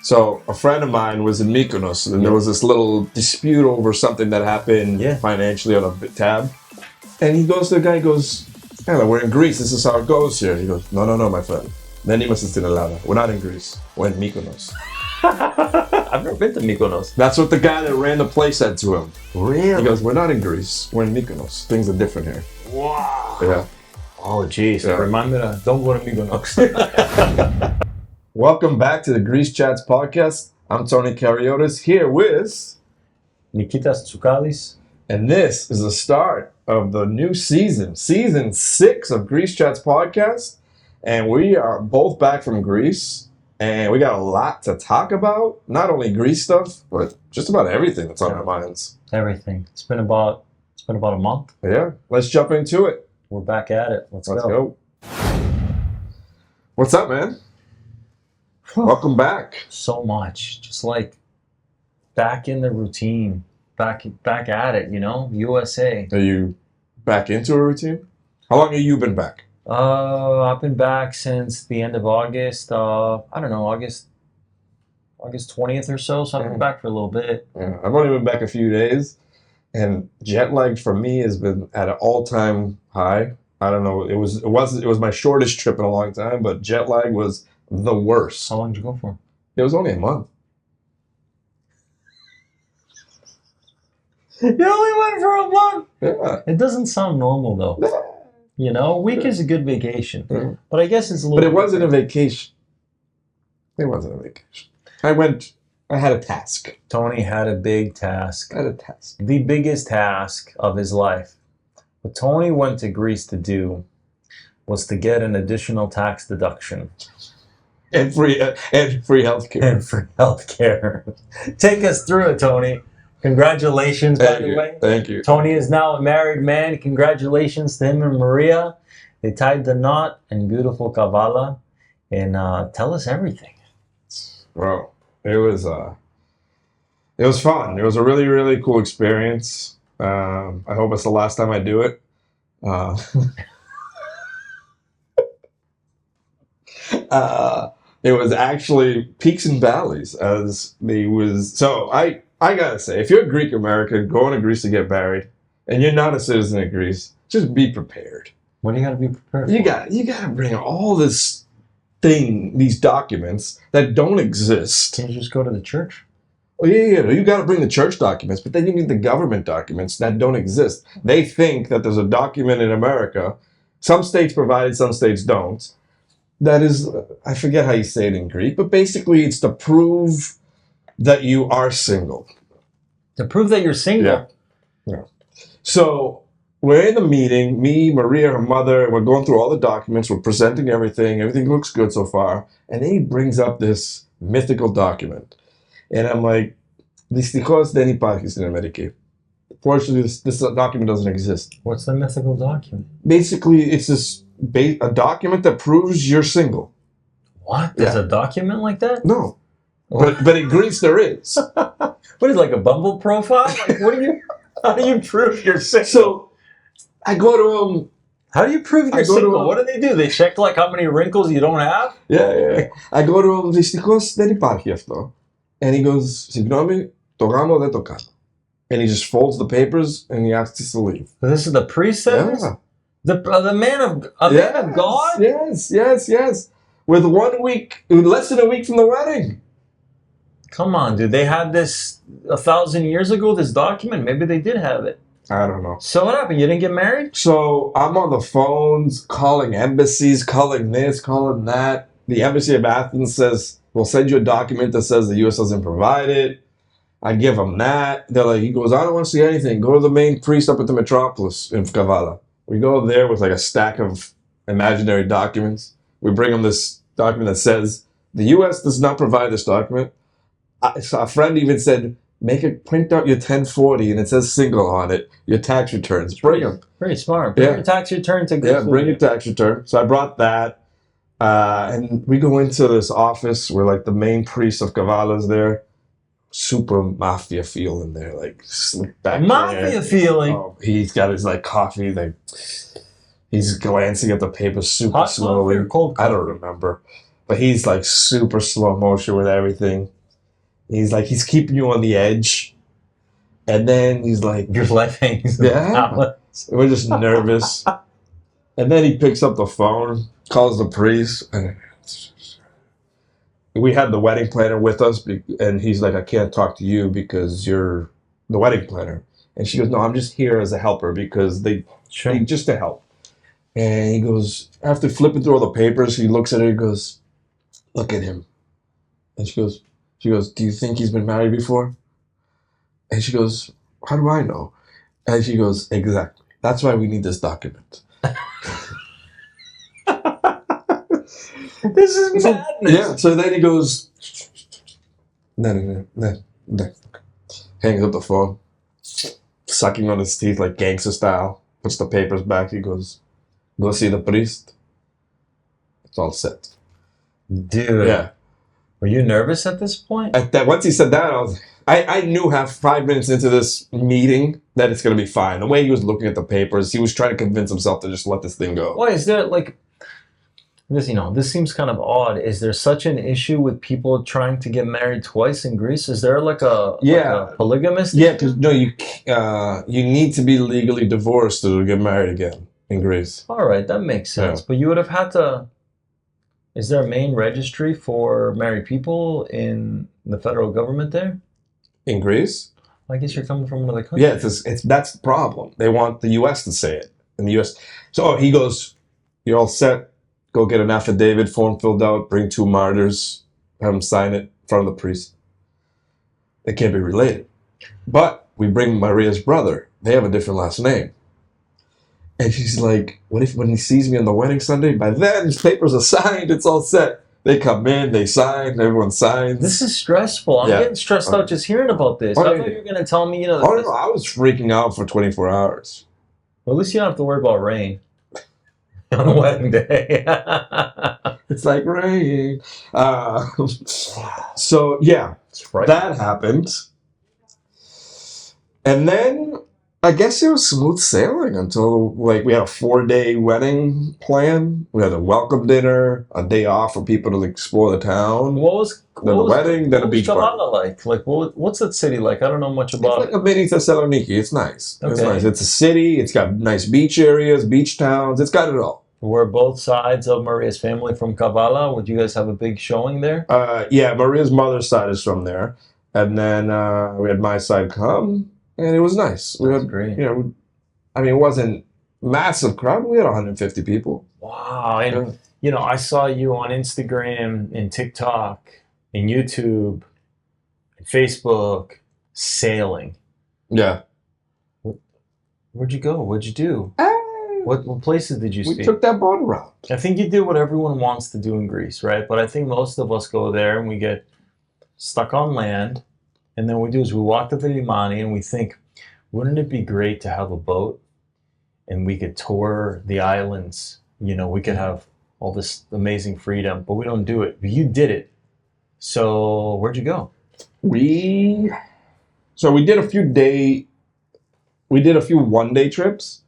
So a friend of mine was in Mykonos, and there was this little dispute over something that happened financially on a tab. And he goes to the guy, he goes, "Yeah, we're in Greece. This is how it goes here." He goes, No, my friend. Then he must have said louder. We're not in Greece. We're in Mykonos. I've never been to Mykonos. That's what the guy that ran the place said to him. Really? He goes, "We're not in Greece. We're in Mykonos. Things are different here." Wow. Yeah. Oh, jeez. Yeah. Remind me to don't go to Mykonos. Welcome back to the Greece Chats podcast. I'm Tony Kariotis here with Nikitas Tsoukalis. And this is the start of the new season 6 of Greece Chats podcast. And we are both back from Greece. And we got a lot to talk about. Not only Greece stuff, but just about everything that's on our minds. Everything. It's been about a month. Yeah. Let's jump into it. We're back at it. Let's go. What's up, man? Welcome back. So much. Just like back in the routine. Back at it, USA. Are you back into a routine? How long have you been back? I've been back since the end of August. I don't know, August 20th or so. So I've been back for a little bit. Yeah, I've only been back a few days, and jet lag for me has been at an all-time high. I don't know. It was my shortest trip in a long time, but jet lag was the worst. How long did you go for? It was only a month. You only went for a month? Yeah. It doesn't sound normal, though. A week is a good vacation. Yeah. But I guess it's a little... But it wasn't a vacation. It wasn't a vacation. I had a task. Tony had a big task. I had a task. The biggest task of his life. What Tony went to Greece to do was to get an additional tax deduction. And free healthcare. And free healthcare. Take us through it, Tony. Congratulations, by the way. Thank you. Tony is now a married man. Congratulations to him and Maria. They tied the knot in beautiful Kavala. And tell us everything. Bro, it was fun. It was a really, really cool experience. I hope it's the last time I do it. It was actually peaks and valleys So I gotta say, if you're a Greek American going to Greece to get married, and you're not a citizen of Greece, just be prepared. What do you gotta be prepared for? You gotta bring all these documents that don't exist. Can't you just go to the church? Oh, yeah. You gotta bring the church documents, but then you need the government documents that don't exist. They think that there's a document in America. Some states provide it, some states don't. That is, I forget how you say it in Greek, but basically it's to prove that you are single. To prove that you're single? Yeah. So we're in the meeting, me, Maria, her mother, we're going through all the documents, we're presenting everything. Everything looks good so far. And then he brings up this mythical document. And I'm like, Δυστυχώς δεν υπάρχει στην Αμερική. Fortunately, this document doesn't exist. What's the mythical document? Basically, it's a document that proves you're single. What? There's a document like that? No. But in Greece there is. What is it, like a Bumble profile? Like, how do you prove you're single? So I go to him. How do you prove you're single? What do? They check like how many wrinkles you don't have? Yeah. I go to him, δυστυχώς δεν υπάρχει αυτό. And he goes, συγγνώμη, το γάμο δεν το κάνω. And he just folds the papers and he asks us to leave. So this is the priest says? Yeah. The man of God? Yes. With less than a week from the wedding. Come on, dude. They had this 1,000 years ago, this document. Maybe they did have it. I don't know. So what happened? You didn't get married? So I'm on the phones, calling embassies, calling this, calling that. The embassy of Athens says, we'll send you a document that says the U.S. doesn't provide it. I give them that. He goes, I don't want to see anything. Go to the main priest up at the metropolis in Kavala. We go there with like a stack of imaginary documents. We bring him this document that says, the U.S. does not provide this document. So a friend even said, print out your 1040 and it says single on it, your tax returns. Bring them. Very smart. Bring your tax return to Greece. Yeah, bring your tax return. So I brought that. And we go into this office where like the main priest of Kavala's there. Super mafia feel in there, like slick back mafia feeling. Oh, he's got his like coffee, like he's glancing at the paper super Hot slowly. coffee or cold coffee? I don't remember, but he's like super slow motion with everything. He's like, he's keeping you on the edge. And then he's like, Your life hangs in the yeah. balance. We're just nervous. And then he picks up the phone, calls the priest. And we had the wedding planner with us. And he's like, I can't talk to you because you're the wedding planner. And she goes, no, I'm just here as a helper because they just to help. And he goes, after flipping through all the papers, he looks at her and goes, look at him. And she goes, do you think he's been married before? And she goes, how do I know? And she goes, exactly. That's why we need this document. This is madness. Yeah, so then he goes, no. Hangs up the phone, sucking on his teeth like gangster style, puts the papers back. He goes, go see the priest. It's all set. Dude. Yeah. Were you nervous at this point? Once he said that, I knew 5 minutes into this meeting that it's going to be fine. The way he was looking at the papers, he was trying to convince himself to just let this thing go. Why is there like this? This seems kind of odd. Is there such an issue with people trying to get married twice in Greece? Is there like a polygamist? Yeah, because no, you need to be legally divorced to get married again in Greece. All right, that makes sense. Yeah. But you would have had to. Is there a main registry for married people in the federal government there? In Greece? I guess you're coming from another country. Yeah, that's the problem. They want the U.S. to say it. In the U.S. So he goes, you're all set. Go get an affidavit form filled out. Bring 2 martyrs. Have them sign it in front of the priest. They can't be related. But we bring Maria's brother. They have a different last name. And she's like, what if when he sees me on the wedding Sunday, by then his papers are signed, it's all set. They come in, they sign, everyone signs. This is stressful. I'm getting stressed out just hearing about this. I thought you were going to tell me, no, I was freaking out for 24 hours. Well, at least you don't have to worry about rain on the wedding day. It's like rain. So, yeah, that happened. And then I guess it was smooth sailing until we had a 4-day wedding plan. We had a welcome dinner, a day off for people to explore the town. Then a wedding, then a beach party. Like what's that city like? I don't know much about it. It's like a mini Thessaloniki. It's nice. Okay. It's nice. It's a city. It's got nice beach areas, beach towns. It's got it all. Were both sides of Maria's family from Kavala? Would you guys have a big showing there? Yeah, Maria's mother's side is from there. And then we had my side come. And it was nice. That's great. It wasn't massive crowd. But we had 150 people. Wow. And, I saw you on Instagram and TikTok and YouTube and Facebook sailing. Yeah. Where'd you go? What'd you do? What places did you see? We took that boat around. I think you did what everyone wants to do in Greece, right? But I think most of us go there and we get stuck on land. And then what we do is we walk to the Limani and we think, wouldn't it be great to have a boat and we could tour the islands? We could have all this amazing freedom, but we don't do it. But you did it. So where'd you go? We did a few 1-day trips,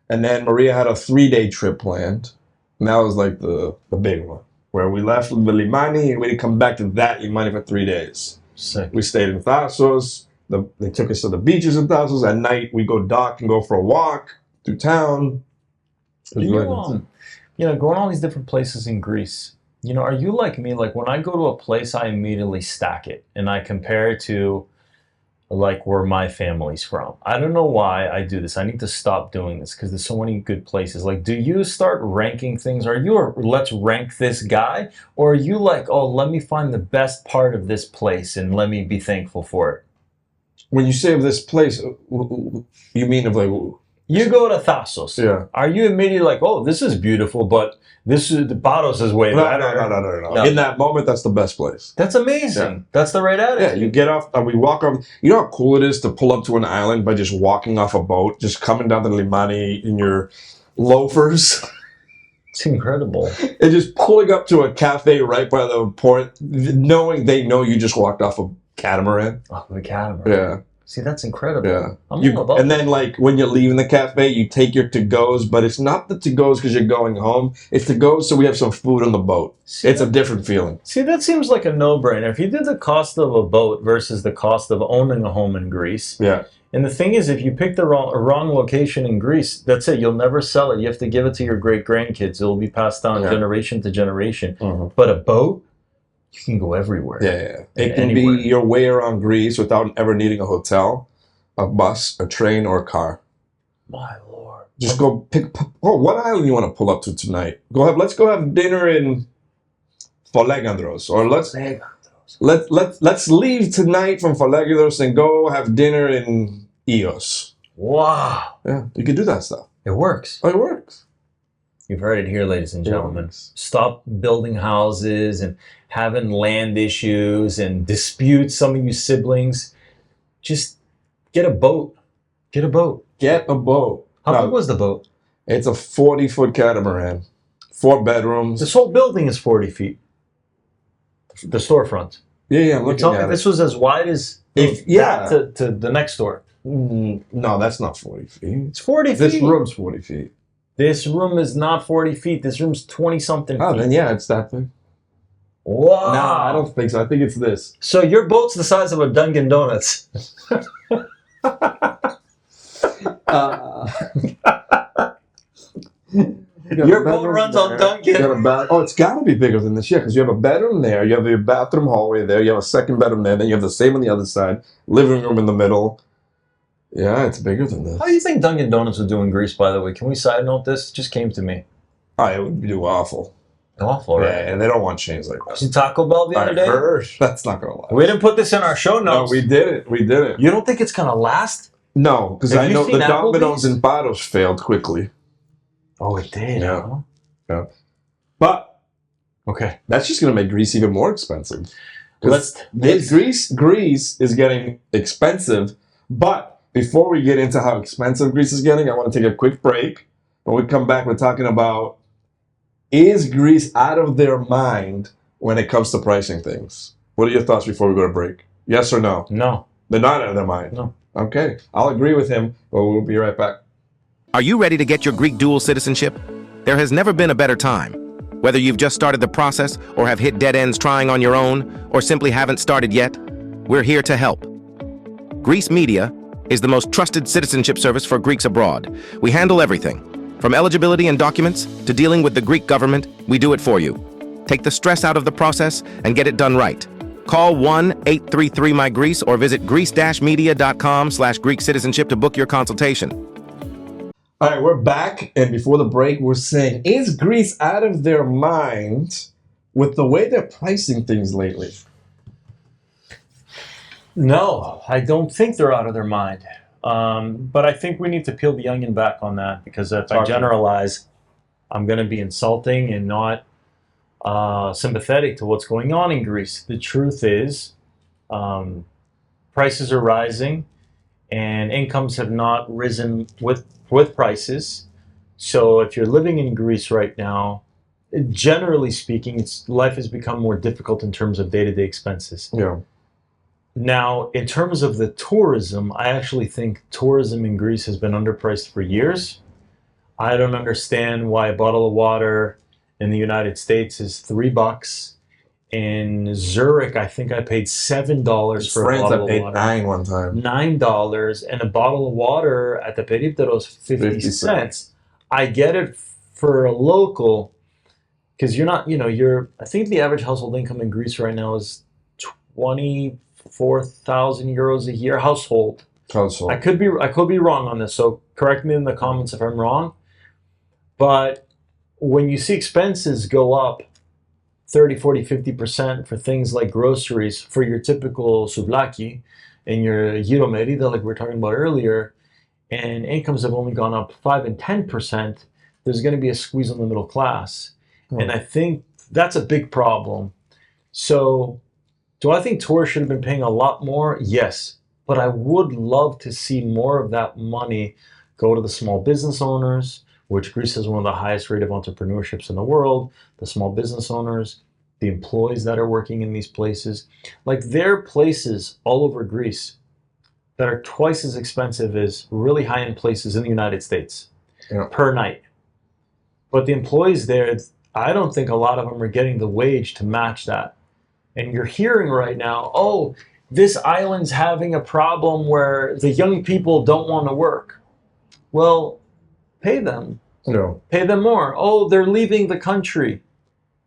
and then Maria had a 3-day trip planned. And that was like the big one, where we left from the Limani and we didn't come back to that Limani for 3 days. Sick. We stayed in Thassos. They took us to the beaches in Thassos. At night, we go dock and go for a walk through town. Going all these different places in Greece. Are you like me? Like when I go to a place, I immediately stack it and I compare it to like where my family's from. I don't know why I do this. I need to stop doing this because there's so many good places. Like, do you start ranking things? Are you a let's rank this guy? Or are you like, oh, let me find the best part of this place and let me be thankful for it? When you say of this place, you mean of like... You go to Thassos. Yeah. Are you immediately like, oh, this is beautiful, but the Paros is way better? No. In that moment, that's the best place. That's amazing. Yeah. That's the right attitude. Yeah, you get off, we walk off. You know how cool it is to pull up to an island by just walking off a boat, just coming down the Limani in your loafers? It's incredible. And just pulling up to a cafe right by the port, knowing they know you just walked off a catamaran. Off of a catamaran. Yeah. See, that's incredible. Yeah. I'm all about and then, like, when you're leaving the cafe, you take your to-goes, but it's not the to-goes because you're going home. It's to-goes so we have some food on the boat. It's a different feeling. See, that seems like a no-brainer. If you did the cost of a boat versus the cost of owning a home in Greece, Yeah. and the thing is, if you pick the wrong location in Greece, that's it. You'll never sell it. You have to give it to your great-grandkids. It will be passed down generation to generation. But a boat, you can go everywhere. Yeah. It can be your way around Greece without ever needing a hotel, a bus, a train, or a car. My Lord. Just go pick. Oh, what island you want to pull up to tonight? Go have. Let's go have dinner in Folegandros, or let's leave tonight from Folegandros and go have dinner in Ios. Wow. Yeah, you can do that stuff. It works. Oh, it works. You've heard it here, ladies and gentlemen. Stop building houses and having land issues and disputes, some of you siblings. Just get a boat. Get a boat. Get a boat. How big was the boat? It's a 40-foot catamaran. 4 bedrooms. This whole building is 40 feet. The storefront. Yeah, I'm looking at it. This was as wide as that to the next door. No, that's not 40 feet. It's 40 feet. This room's 40 feet. This room is not 40 feet. This room's 20-something feet. Oh, then yeah, it's that big. Wow. No, I don't think so. I think it's this. So your boat's the size of a Dunkin' Donuts. Your boat runs on Dunkin'. Oh, it's got to be bigger than this, yeah, because you have a bedroom there, you have your bathroom hallway there, you have a second bedroom there, then you have the same on the other side, living room in the middle. Yeah, it's bigger than this. How do you think Dunkin' Donuts would do in Greece, by the way? Can we side note this? It just came to me. Oh, it would do awful. Awful, right? Yeah, and they don't want chains like that. See Taco Bell the other day? Heard. That's not going to last. We didn't put this in our show notes. No, we didn't. We didn't. You don't think it's going to last? No, because I know the Domino's in Paros failed quickly. Oh, it did. Yeah. Huh? Yeah. But okay, that's just going to make Greece even more expensive. Greece is getting expensive. But before we get into how expensive Greece is getting, I want to take a quick break. When we come back, we're talking about, is Greece out of their mind when it comes to pricing things? What are your thoughts before we go to break? Yes or no? No. They're not out of their mind. No. Okay. I'll agree with him, but we'll be right back. Are you ready to get your Greek dual citizenship? There has never been a better time. Whether you've just started the process or have hit dead ends trying on your own or simply haven't started yet, we're here to help. Greece Media is the most trusted citizenship service for Greeks abroad. We handle everything. From eligibility and documents to dealing with the Greek government, we do it for you. Take the stress out of the process and get it done right. Call 1-833-MY-GREECE or visit greece-media.com/Greek citizenship to book your consultation. All right, we're back, and before the break, we're saying, is Greece out of their mind with the way they're pricing things lately? No, I don't think they're out of their mind. But I think we need to peel the onion back on that, because if I generalize, I'm going to be insulting and not sympathetic to what's going on in Greece. The truth is, prices are rising, and incomes have not risen with prices. So if you're living in Greece right now, generally speaking, life has become more difficult in terms of day-to-day expenses. Yeah. Now, in terms of the tourism, I actually think tourism in Greece has been underpriced for years. I don't understand why a bottle of water in the United States is $3. In Zurich, I think I paid $7 for a bottle of water. I paid $9 one time. $9, and a bottle of water at the Peripteros, 50 cents. I get it for a local, because you're not, I think the average household income in Greece right now is 24,000 euros a year household. I could be wrong on this, so correct me in the comments if I'm wrong. But when you see expenses go up 30, 40, 50% for things like groceries for your typical souvlaki and your Euromerida, like we were talking about earlier, and incomes have only gone up 5 and 10%, there's going to be a squeeze on the middle class. And I think that's a big problem. So do I think tourists should have been paying a lot more? Yes. But I would love to see more of that money go to the small business owners, which Greece has one of the highest rate of entrepreneurships in the world, the small business owners, the employees that are working in these places. Like, there are places all over Greece that are twice as expensive as really high-end places in the United States Yeah. per night. But the employees there, I don't think a lot of them are getting the wage to match that. And you're hearing right now, oh, this island's having a problem where the young people don't want to work. Well, pay them. No. Pay them more. Oh, they're leaving the country.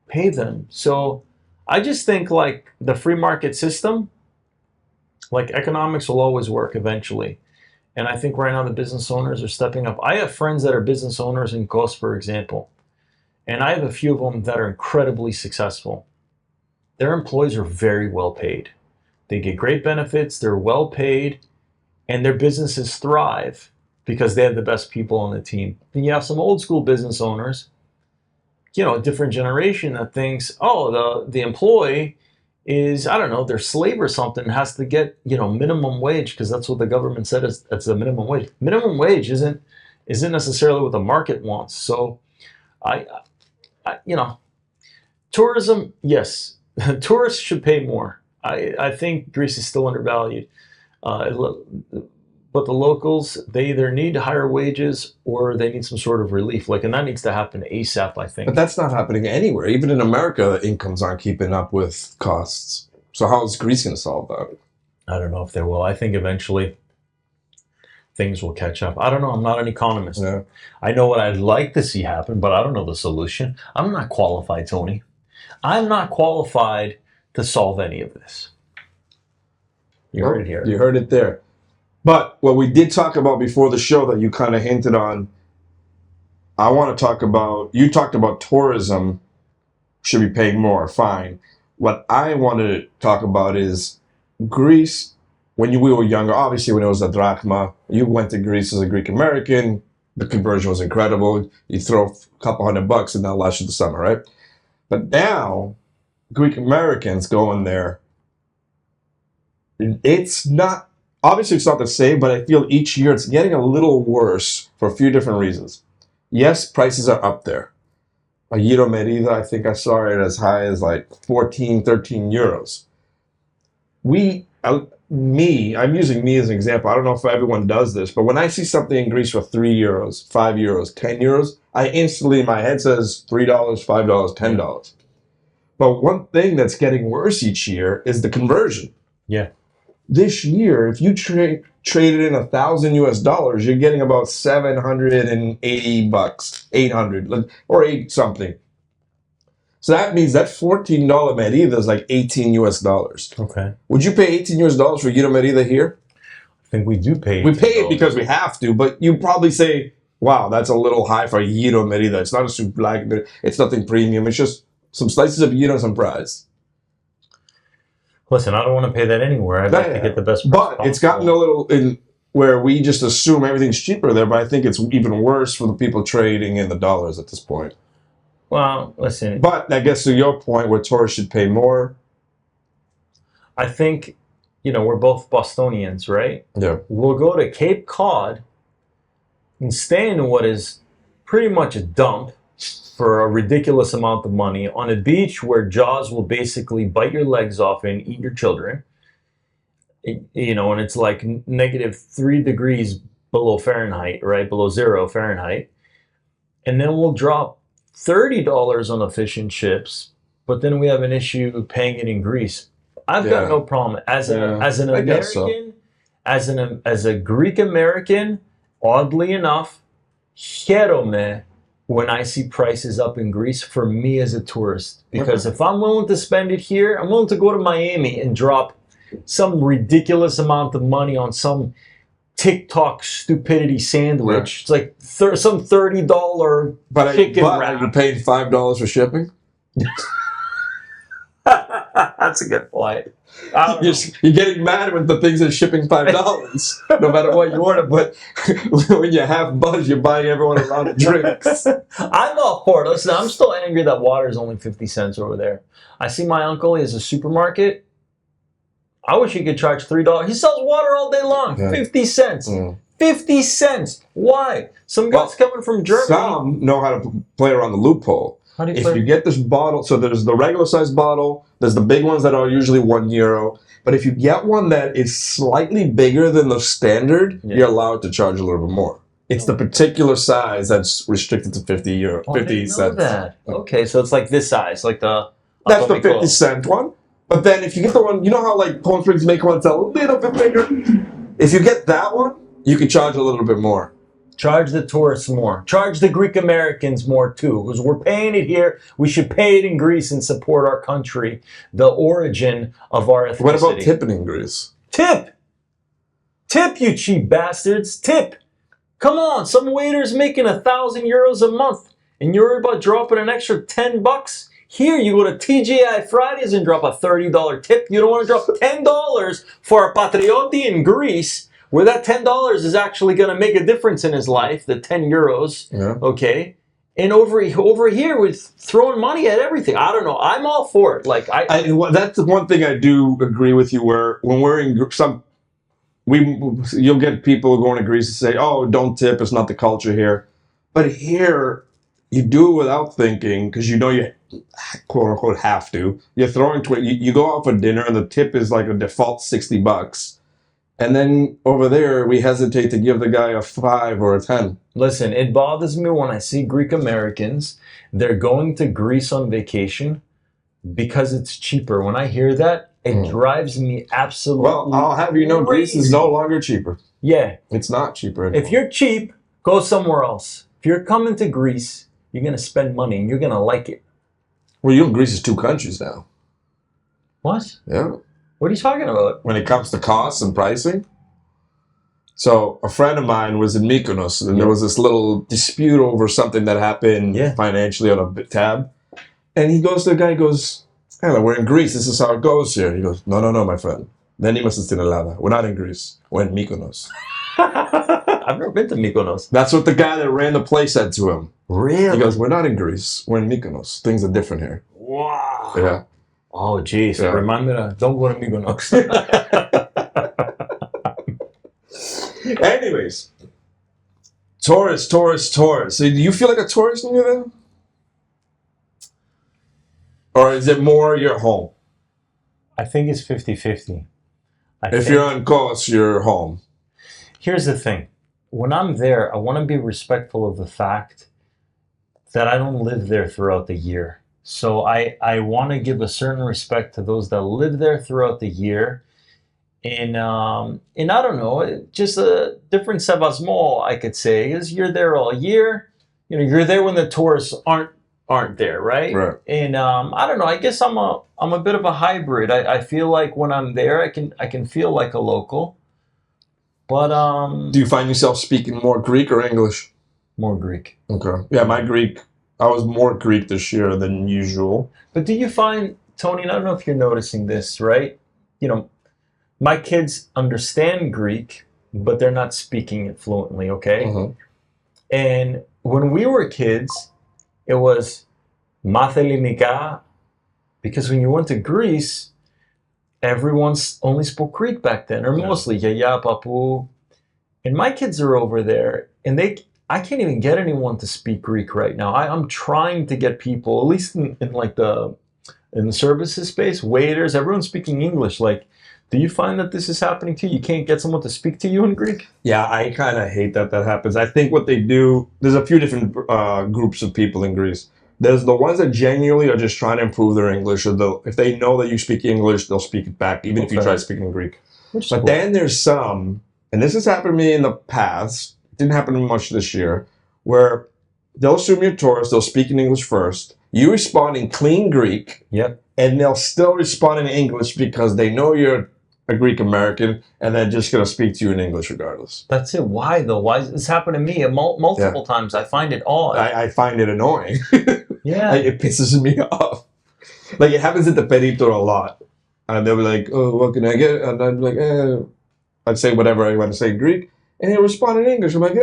Pay them. So I just think like the free market system, like economics will always work eventually. And I think right now the business owners are stepping up. I have friends that are business owners in Kos, for example. And I have a few of them that are incredibly successful. Their employees are very well paid. They get great benefits, they're well paid, and their businesses thrive because they have the best people on the team. Then you have some old school business owners, you know, a different generation that thinks, oh, the employee is, I don't know, they're slave or something, has to get, you know, minimum wage because that's what the government said is that's the minimum wage. Minimum wage isn't necessarily what the market wants. So I you know, tourism, yes, tourists should pay more. I think Greece is still undervalued. But the locals, they either need higher wages or they need some sort of relief. Like, and that needs to happen ASAP, I think. But that's not happening anywhere. Even in America, incomes aren't keeping up with costs. So how is Greece going to solve that? I don't know if they will. I think eventually things will catch up. I don't know. I'm not an economist. Yeah. I know what I'd like to see happen, but I don't know the solution. I'm not qualified, Tony. I'm not qualified to solve any of this. You heard it here. You heard it there. But what we did talk about before the show that you kind of hinted on, I want to talk about, you talked about tourism should be paying more, fine. What I wanted to talk about is Greece, when we were younger, obviously when it was a drachma, you went to Greece as a Greek American, the conversion was incredible. You throw a couple $100 and that lasts you the summer, right? But now, Greek Americans going there, it's not, obviously it's not the same, but I feel each year it's getting a little worse for a few different reasons. Yes, prices are up there. A Euro Merida, I think I saw it as high as like 14, 13 euros. I'm using me as an example. I don't know if everyone does this, but when I see something in Greece for 3 euros, 5 euros, 10 euros, I instantly, in my head says $3, $5, $10. But one thing that's getting worse each year is the conversion. Yeah. This year, if you traded in $1,000 US, you're getting about $780, 800, or 8 something. So that means that $14 Merida is like 18 US dollars. Okay. Would you pay 18 US dollars for Euro Merida here? I think we do pay. We pay it because we have to, but you probably say, wow, that's a little high for Euro Merida. It's not a super black, it's nothing premium. It's just some slices of Euro and some fries. Listen, I don't want to pay that anywhere. I'd like to get the best price But it's gotten a little in where we just assume everything's cheaper there, but I think it's even worse for the people trading in the dollars at this point. Well, listen. But that gets to your point where tourists should pay more. I think, you know, we're both Bostonians, right? Yeah. We'll go to Cape Cod and stay in what is pretty much a dump for a ridiculous amount of money on a beach where Jaws will basically bite your legs off and eat your children. You know, and it's like -3 degrees below Fahrenheit, right? Below 0 Fahrenheit. And then we'll drop $30 on a fish and chips, but then we have an issue paying it in Greece. I've got no problem as an American, as a Greek American. Oddly enough, χαίρομαι when I see prices up in Greece for me as a tourist, because if I'm willing to spend it here, I'm willing to go to Miami and drop some ridiculous amount of money on some TikTok stupidity sandwich. It's like some $30 chicken wrap. Are you paying $5 for shipping? That's a good point. You're getting mad when the things are shipping $5, no matter what you order. But when you have buzz, you're buying everyone a round of drinks. I'm all for it. Listen, I'm still angry that water is only 50 cents over there. I see my uncle, he has a supermarket. I wish he could charge $3. He sells water all day long. 50 cents. 50 cents. Why? Some guys coming from Germany. Some know how to play around the loophole. How do you If you get this bottle, so there's the regular size bottle, there's the big ones that are usually €1. But if you get one that is slightly bigger than the standard, you're allowed to charge a little bit more. It's the particular size that's restricted to €50. Oh, 50 I didn't know cents. that. Okay, so it's like this size, like the. That's the 50-cent one. But then if you get the one, you know how like Palm Springs make one that's a little bit bigger? If you get that one, you can charge a little bit more. Charge the tourists more. Charge the Greek Americans more too, because we're paying it here. We should pay it in Greece and support our country, the origin of our ethnicity. What about tipping in Greece? Tip! Tip, you cheap bastards! Tip! Come on, some waiter's making €1,000 a month, and you're about dropping an extra $10. Here, you go to TGI Fridays and drop a $30 tip. You don't want to drop $10 for a patrioti in Greece, where that $10 is actually going to make a difference in his life, the €10, okay? And over here, we're throwing money at everything. I don't know. I'm all for it. Like that's the one thing I do agree with you. Where when we're in you'll get people going to Greece and say, "Oh, don't tip. It's not the culture here." But here, you do it without thinking because you know you quote unquote have to. You're throwing you go out for dinner and the tip is like a default $60. And then over there, we hesitate to give the guy a 5 or a 10. Listen, it bothers me when I see Greek Americans. They're going to Greece on vacation because it's cheaper. When I hear that, it drives me absolutely Well, I'll have you know, Greece is no longer cheaper. Yeah. It's not cheaper anymore. If you're cheap, go somewhere else. If you're coming to Greece, you're going to spend money and you're going to like it. Well, you know, Greece is 2 countries now. What? Yeah. What are you talking about? When it comes to costs and pricing. So a friend of mine was in Mykonos, and there was this little dispute over something that happened financially on a tab. And he goes to the guy, he goes, "Hey, we're in Greece. This is how it goes here." He goes, No, my friend. Then he must have seen a lava. We're not in Greece. We're in Mykonos. I've never been to Mykonos. That's what the guy that ran the place said to him. Really? He goes, "We're not in Greece. We're in Mykonos. Things are different here." Wow. Yeah. Oh, jeez. Yeah. Remind me to don't go to Mykonos. Anyways. Tourist. So do you feel like a tourist when you're there? Or is it more your home? I think it's 50-50. If you're on coast, you're home. Here's the thing. When I'm there, I want to be respectful of the fact that I don't live there throughout the year. So I want to give a certain respect to those that live there throughout the year. And I don't know, just a different sebasmo, I could say, is you're there all year. You know, you're there when the tourists aren't there, right? Right. And I don't know, I guess I'm a bit of a hybrid. I feel like when I'm there, I can feel like a local. But do you find yourself speaking more Greek or English? More Greek. Okay. Yeah, my Greek, I was more Greek this year than usual. But do you find, Tony, and I don't know if you're noticing this, right? You know, my kids understand Greek, but they're not speaking it fluently, okay? Mm-hmm. And when we were kids, it was math Ellinika, because when you went to Greece, everyone only spoke Greek back then, or mostly Yaya, Papu. And my kids are over there, and I can't even get anyone to speak Greek right now. I'm trying to get people, at least in the services space, waiters, everyone's speaking English. Like, do you find that this is happening to you? You can't get someone to speak to you in Greek? Yeah, I kind of hate that happens. I think what they do, there's a few different groups of people in Greece. There's the ones that genuinely are just trying to improve their English, or if they know that you speak English, they'll speak it back, even if you try speaking Greek. But then there's some, and this has happened to me in the past, it didn't happen much this year, where they'll assume you're a tourist, they'll speak in English first, you respond in clean Greek, and they'll still respond in English because they know you're a Greek American, and they're just going to speak to you in English regardless. That's it. Why though? Why? This happened to me multiple times. I find it odd. I find it annoying. Yeah. It pisses me off. Like, it happens at the Perito a lot. And they'll be like, "Oh, what can I get?" And I'd be like, I'd say whatever I want to say in Greek. And he'll respond in English. I'm like,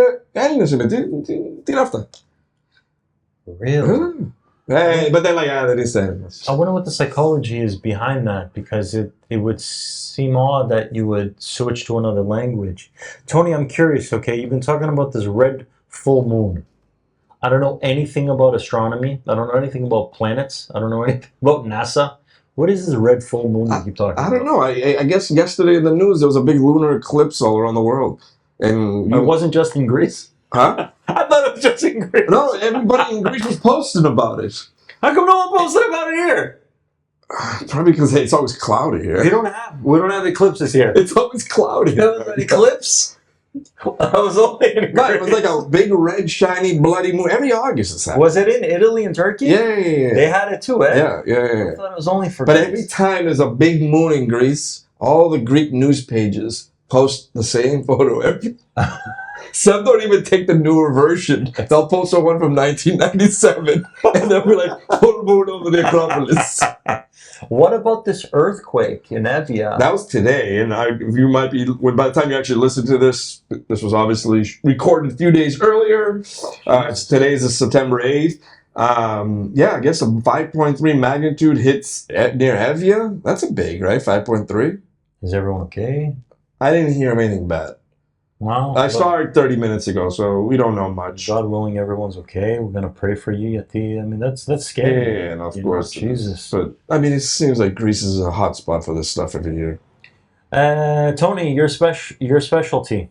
Really? Hey, but then they didn't say it. I wonder what the psychology is behind that, because it would seem odd that you would switch to another language. Tony, I'm curious, okay? You've been talking about this red full moon. I don't know anything about astronomy. I don't know anything about planets. I don't know anything about NASA. What is this red full moon you keep talking I about? don't know. I guess yesterday in the news there was a big lunar eclipse all around the world, and It wasn't just in Greece. huh? I thought it was just in Greece. No, everybody in Greece was posting about it. How come no one posted about it here? Probably because it's always cloudy here. We don't have eclipses here. It's always cloudy. You know an eclipse? I was only in Right, it was Greece. like a big red, shiny, bloody moon. Every August it's happening. Was it in Italy and Turkey? Yeah. They had it too, eh? Yeah. I thought it was only for But Greece. every time there's a big moon in Greece, all the Greek news pages post the same photo. Some don't even take the newer version. They'll post a one from 1997, and they'll be like, full moon over the Acropolis. What about this earthquake in Evia? That was today, and you might be, by the time you actually listen to this, this was obviously recorded a few days earlier. Today's is September 8th. I guess a 5.3 magnitude hits near Evia. That's a big, right? 5.3. Is everyone okay? I didn't hear anything bad. Wow. I saw it 30 minutes ago, so we don't know much. God willing, everyone's okay. We're gonna pray for you, Yati. I mean, that's scary. Yeah, and of You course. know, Jesus. But, I mean, it seems like Greece is a hot spot for this stuff every year. Tony, your specialty.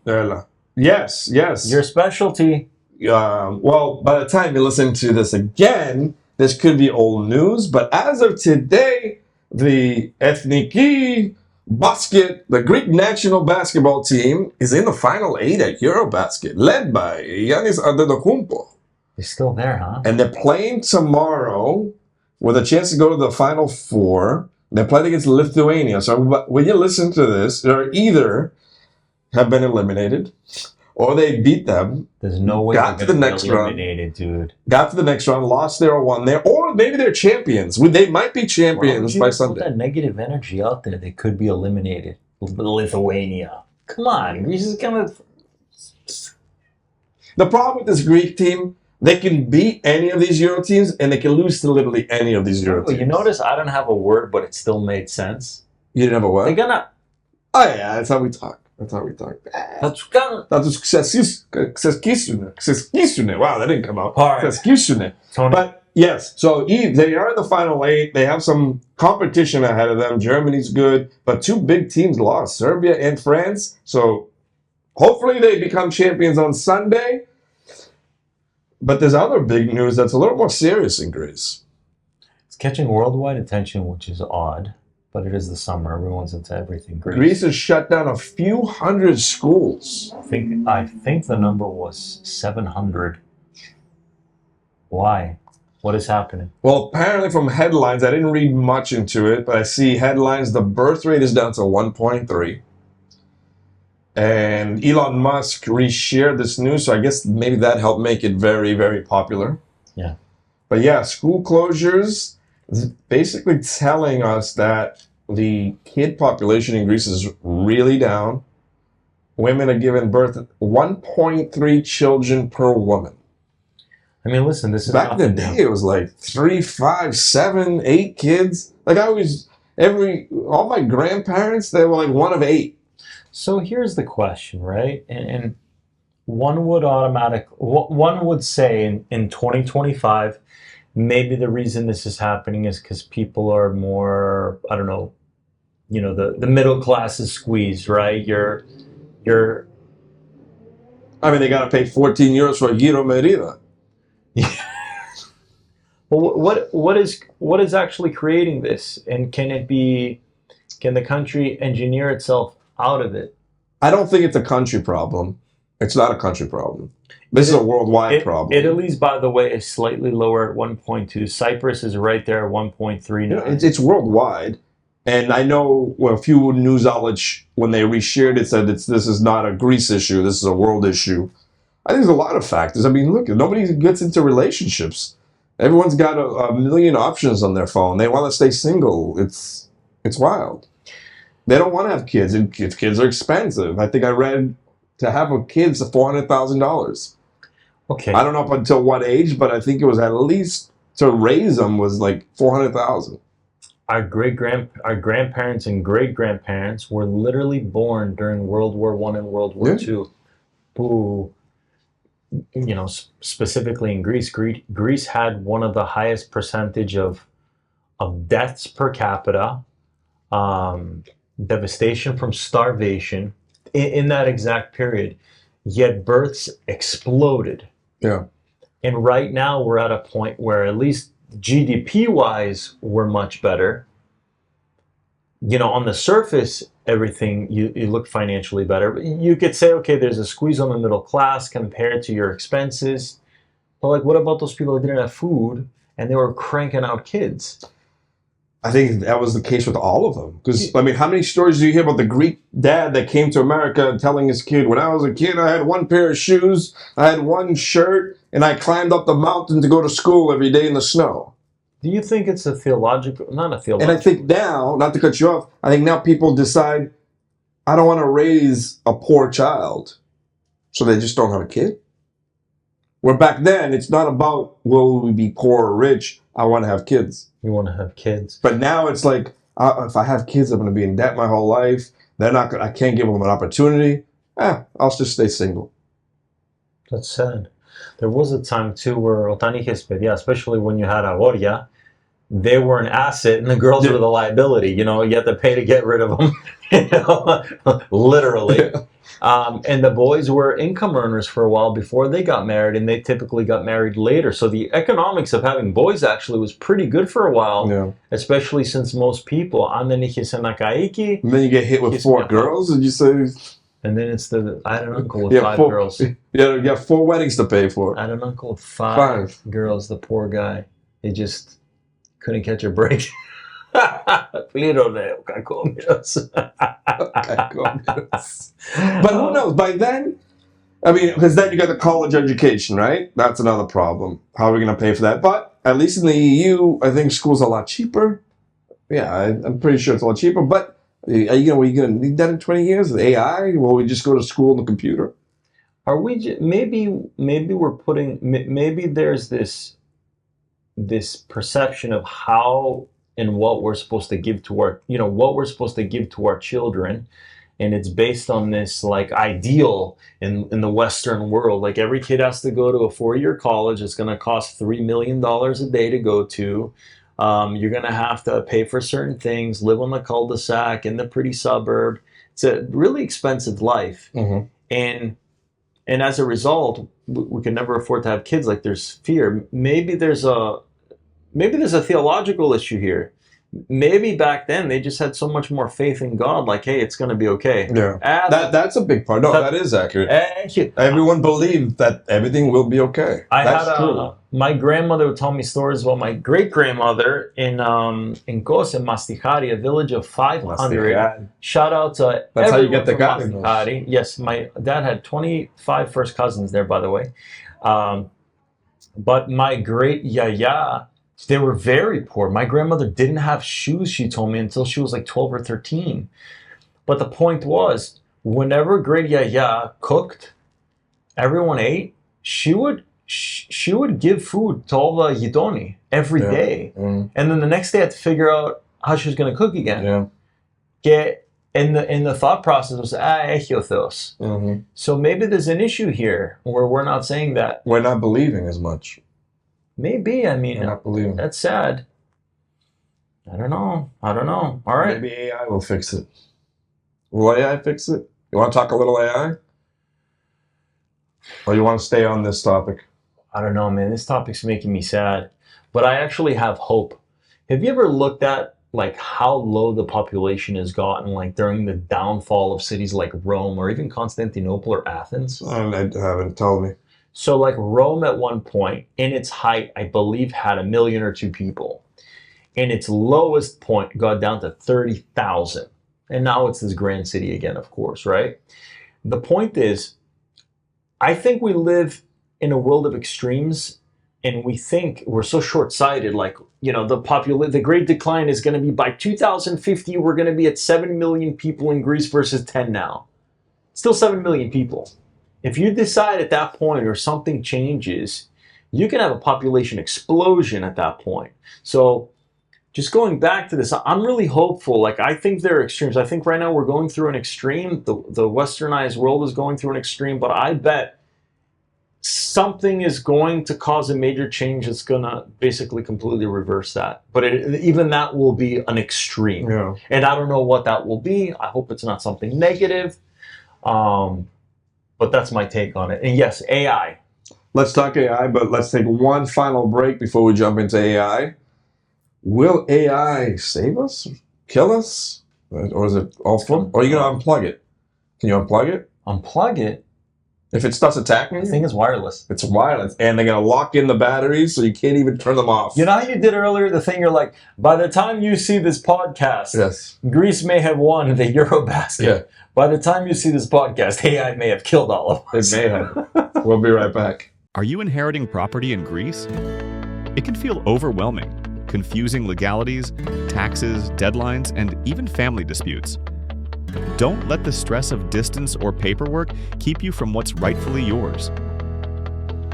Yes. Your specialty. Well, by the time you listen to this again, this could be old news, but as of today, the Ethniki Basket, the Greek national basketball team, is in the final 8 at EuroBasket, led by Giannis Antetokounmpo. He's still there, huh? And they're playing tomorrow with a chance to go to the Final 4. They're playing against Lithuania. So when you listen to this, they either have been eliminated or they beat them. There's no way Got they're to the gonna next be eliminated, dude. Got to the next round, lost there or won there, or maybe they're champions. They might be champions by Sunday. Put that negative energy out there. They could be eliminated. Lithuania. Come on, Greece is gonna. The problem with this Greek team, they can beat any of these Euro teams, and they can lose to literally any of these Euro teams. You notice I don't have a word, but it still made sense. You didn't have a what? They're gonna. Oh yeah, that's how we talk. That's gonna. Wow, that didn't come out. Tony. But yes, so they are in the final 8. They have some competition ahead of them. Germany's good, but 2 big teams lost, Serbia and France. So hopefully they become champions on Sunday. But there's other big news that's a little more serious in Greece. It's catching worldwide attention, which is odd. But it is the summer. Everyone's into everything. Greece has shut down a few hundred schools. I think the number was 700. Why? What is happening? Well, apparently from headlines, I didn't read much into it, but I see headlines, the birth rate is down to 1.3. And Elon Musk reshared this news, so I guess maybe that helped make it very, very popular. Yeah. But yeah, school closures is basically telling us that the kid population in Greece is really down. Women are giving birth to 1.3 children per woman. I mean, listen, this is back in the day. It was like 3, 5, 7, 8 kids. Like all my grandparents, they were like one of 8. So here's the question, right? And one would say in 2025, maybe the reason this is happening is because people are more, I don't know, the middle class is squeezed, right? I mean, they got to pay 14 euros for a gyro merida. Well, what is actually creating this, and can the country engineer itself out of it? I don't think it's a country problem. It's not a country problem. This is a worldwide problem. Italy's, by the way, is slightly lower at 1.2. Cyprus is right there at 1.3. It's worldwide. And I know a few news outlets, when they reshared it, said this is not a Greece issue. This is a world issue. I think there's a lot of factors. I mean, look, nobody gets into relationships. Everyone's got a million options on their phone. They want to stay single. It's wild. They don't want to have kids, and kids are expensive. I think I read to have a kid's $400,000. Okay. I don't know up until what age, but I think it was at least to raise them was like $400,000. Our grandparents and great grandparents were literally born during World War I and World War II. Who specifically in Greece, Greece had one of the highest percentage of deaths per capita, devastation from starvation in that exact period. Yet births exploded. Yeah. And right now we're at a point where at least GDP-wise, we're much better. On the surface, everything, you look financially better. But you could say, okay, there's a squeeze on the middle class compared to your expenses. But like, what about those people that didn't have food and they were cranking out kids? I think that was the case with all of them. Because, I mean, how many stories do you hear about the Greek dad that came to America telling his kid, when I was a kid, I had one pair of shoes, I had one shirt, and I climbed up the mountain to go to school every day in the snow. Do you think it's not a theological? And I think now, not to cut you off, I think now people decide, I don't want to raise a poor child. So they just don't have a kid. Where back then, it's not about will we be poor or rich, I want to have kids. You want to have kids. But now it's like, if I have kids, I'm going to be in debt my whole life. I can't give them an opportunity. I'll just stay single. That's sad. There was a time too where especially when you had Agoria, they were an asset and the girls were the liability. You had to pay to get rid of them. Literally. And the boys were income earners for a while before they got married, and they typically got married later. So the economics of having boys actually was pretty good for a while, especially since most people. And then you get hit with 4 girls, and you say... And then it's I had an uncle with 5 girls. You got 4 weddings to pay for. I had an uncle with 5 girls, the poor guy. He just couldn't catch a break. But who knows? By then, I mean, because then you got the college education, right? That's another problem. How are we going to pay for that? But at least in the EU, I think school's a lot cheaper. Yeah, I'm pretty sure it's a lot cheaper. But are you going to need that in 20 years? With AI? Will we just go to school on the computer? Are we? Maybe we're putting. Maybe there's this perception of how and what we're supposed to give to our children, and it's based on this like ideal in the Western world. Like every kid has to go to a 4-year college. It's going to cost $3 million a day to go to. You're going to have to pay for certain things, live on the cul-de-sac in the pretty suburb. It's a really expensive life, and as a result, we can never afford to have kids. Like there's fear. Maybe there's a theological issue here. Maybe back then they just had so much more faith in God, like, hey, it's going to be okay. Yeah, that's a big part. No, that is accurate. Everyone believed that everything will be okay. That's true. My grandmother would tell me stories about my great-grandmother in Kos, in Mastihari, a village of 500. Shout out to that's how you get the Mastihari. Yes, my dad had 25 first cousins there, by the way. But my great yaya, they were very poor. My grandmother didn't have shoes, she told me, until she was like 12 or 13. But the point was, whenever great yaya cooked, everyone ate, she would give food to all the yidoni every day. And then the next day I had to figure out how she was going to cook again. And the thought process was, echios. So maybe there's an issue here where we're not saying that. We're not believing as much. Maybe, I mean, not believing. That's sad. I don't know. All right. Maybe AI will fix it. Will AI fix it? You want to talk a little AI? Or you want to stay on this topic? I don't know, man. This topic's making me sad. But I actually have hope. Have you ever looked at like how low the population has gotten, like during the downfall of cities like Rome or even Constantinople or Athens? I haven't told me. So like Rome at one point, in its height, I believe had 1 million or 2 people. In its lowest point, got down to 30,000. And now it's this grand city again, of course, right? The point is, I think we live in a world of extremes, and we think we're so short-sighted, like, the great decline is going to be by 2050, we're going to be at 7 million people in Greece versus 10 now. Still 7 million people. If you decide at that point or something changes, you can have a population explosion at that point. So just going back to this, I'm really hopeful. Like, I think there are extremes. I think right now we're going through an extreme. The westernized world is going through an extreme, but I bet something is going to cause a major change that's going to basically completely reverse that. But even that will be an extreme. Yeah. And I don't know what that will be. I hope it's not something negative. But that's my take on it. And yes, AI. Let's talk AI, but let's take one final break before we jump into AI. Will AI save us? Kill us? Or is it all fun? Or are you going to unplug it? Can you unplug it? Unplug it? If it starts attacking I think it's wireless. It's wireless. And they're going to lock in the batteries so you can't even turn them off. You know how you did earlier, the thing you're like, by the time you see this podcast, yes, Greece may have won the EuroBasket. Yeah. By the time you see this podcast, AI may have killed all of us. It may have. We'll be right back. Are you inheriting property in Greece? It can feel overwhelming, confusing legalities, taxes, deadlines, and even family disputes. Don't let the stress of distance or paperwork keep you from what's rightfully yours.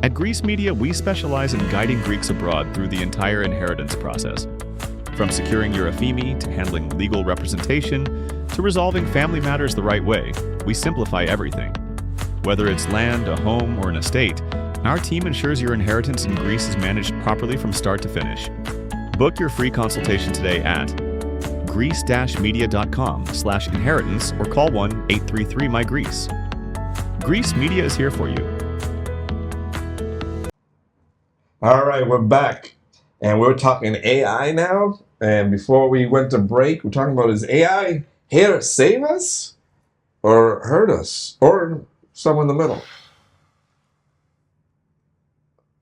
At Greece Media, we specialize in guiding Greeks abroad through the entire inheritance process. From securing your ephemi to handling legal representation to resolving family matters the right way, we simplify everything. Whether it's land, a home, or an estate, our team ensures your inheritance in Greece is managed properly from start to finish. Book your free consultation today at greece-media.com/inheritance or call 1-833-MY-GREECE. Greece Media is here for you. All right, we're back. And we're talking AI now. And before we went to break, we're talking about, is AI here to save us or hurt us or somewhere in the middle?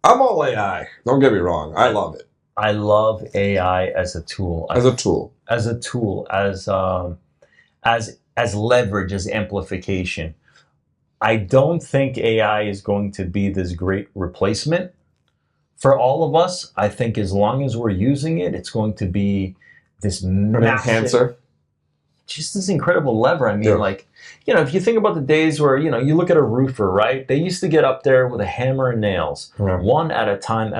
I'm all AI. Don't get me wrong. I love it. I love AI as a tool. As a tool. As a tool, as leverage, as amplification. I don't think AI is going to be this great replacement for all of us. I think as long as we're using it, it's going to be this massive enhancer. Just this incredible lever. I mean, like, you know, if you think about the days where, you know, you look at a roofer, right? They used to get up there with a hammer and nails, one at a time.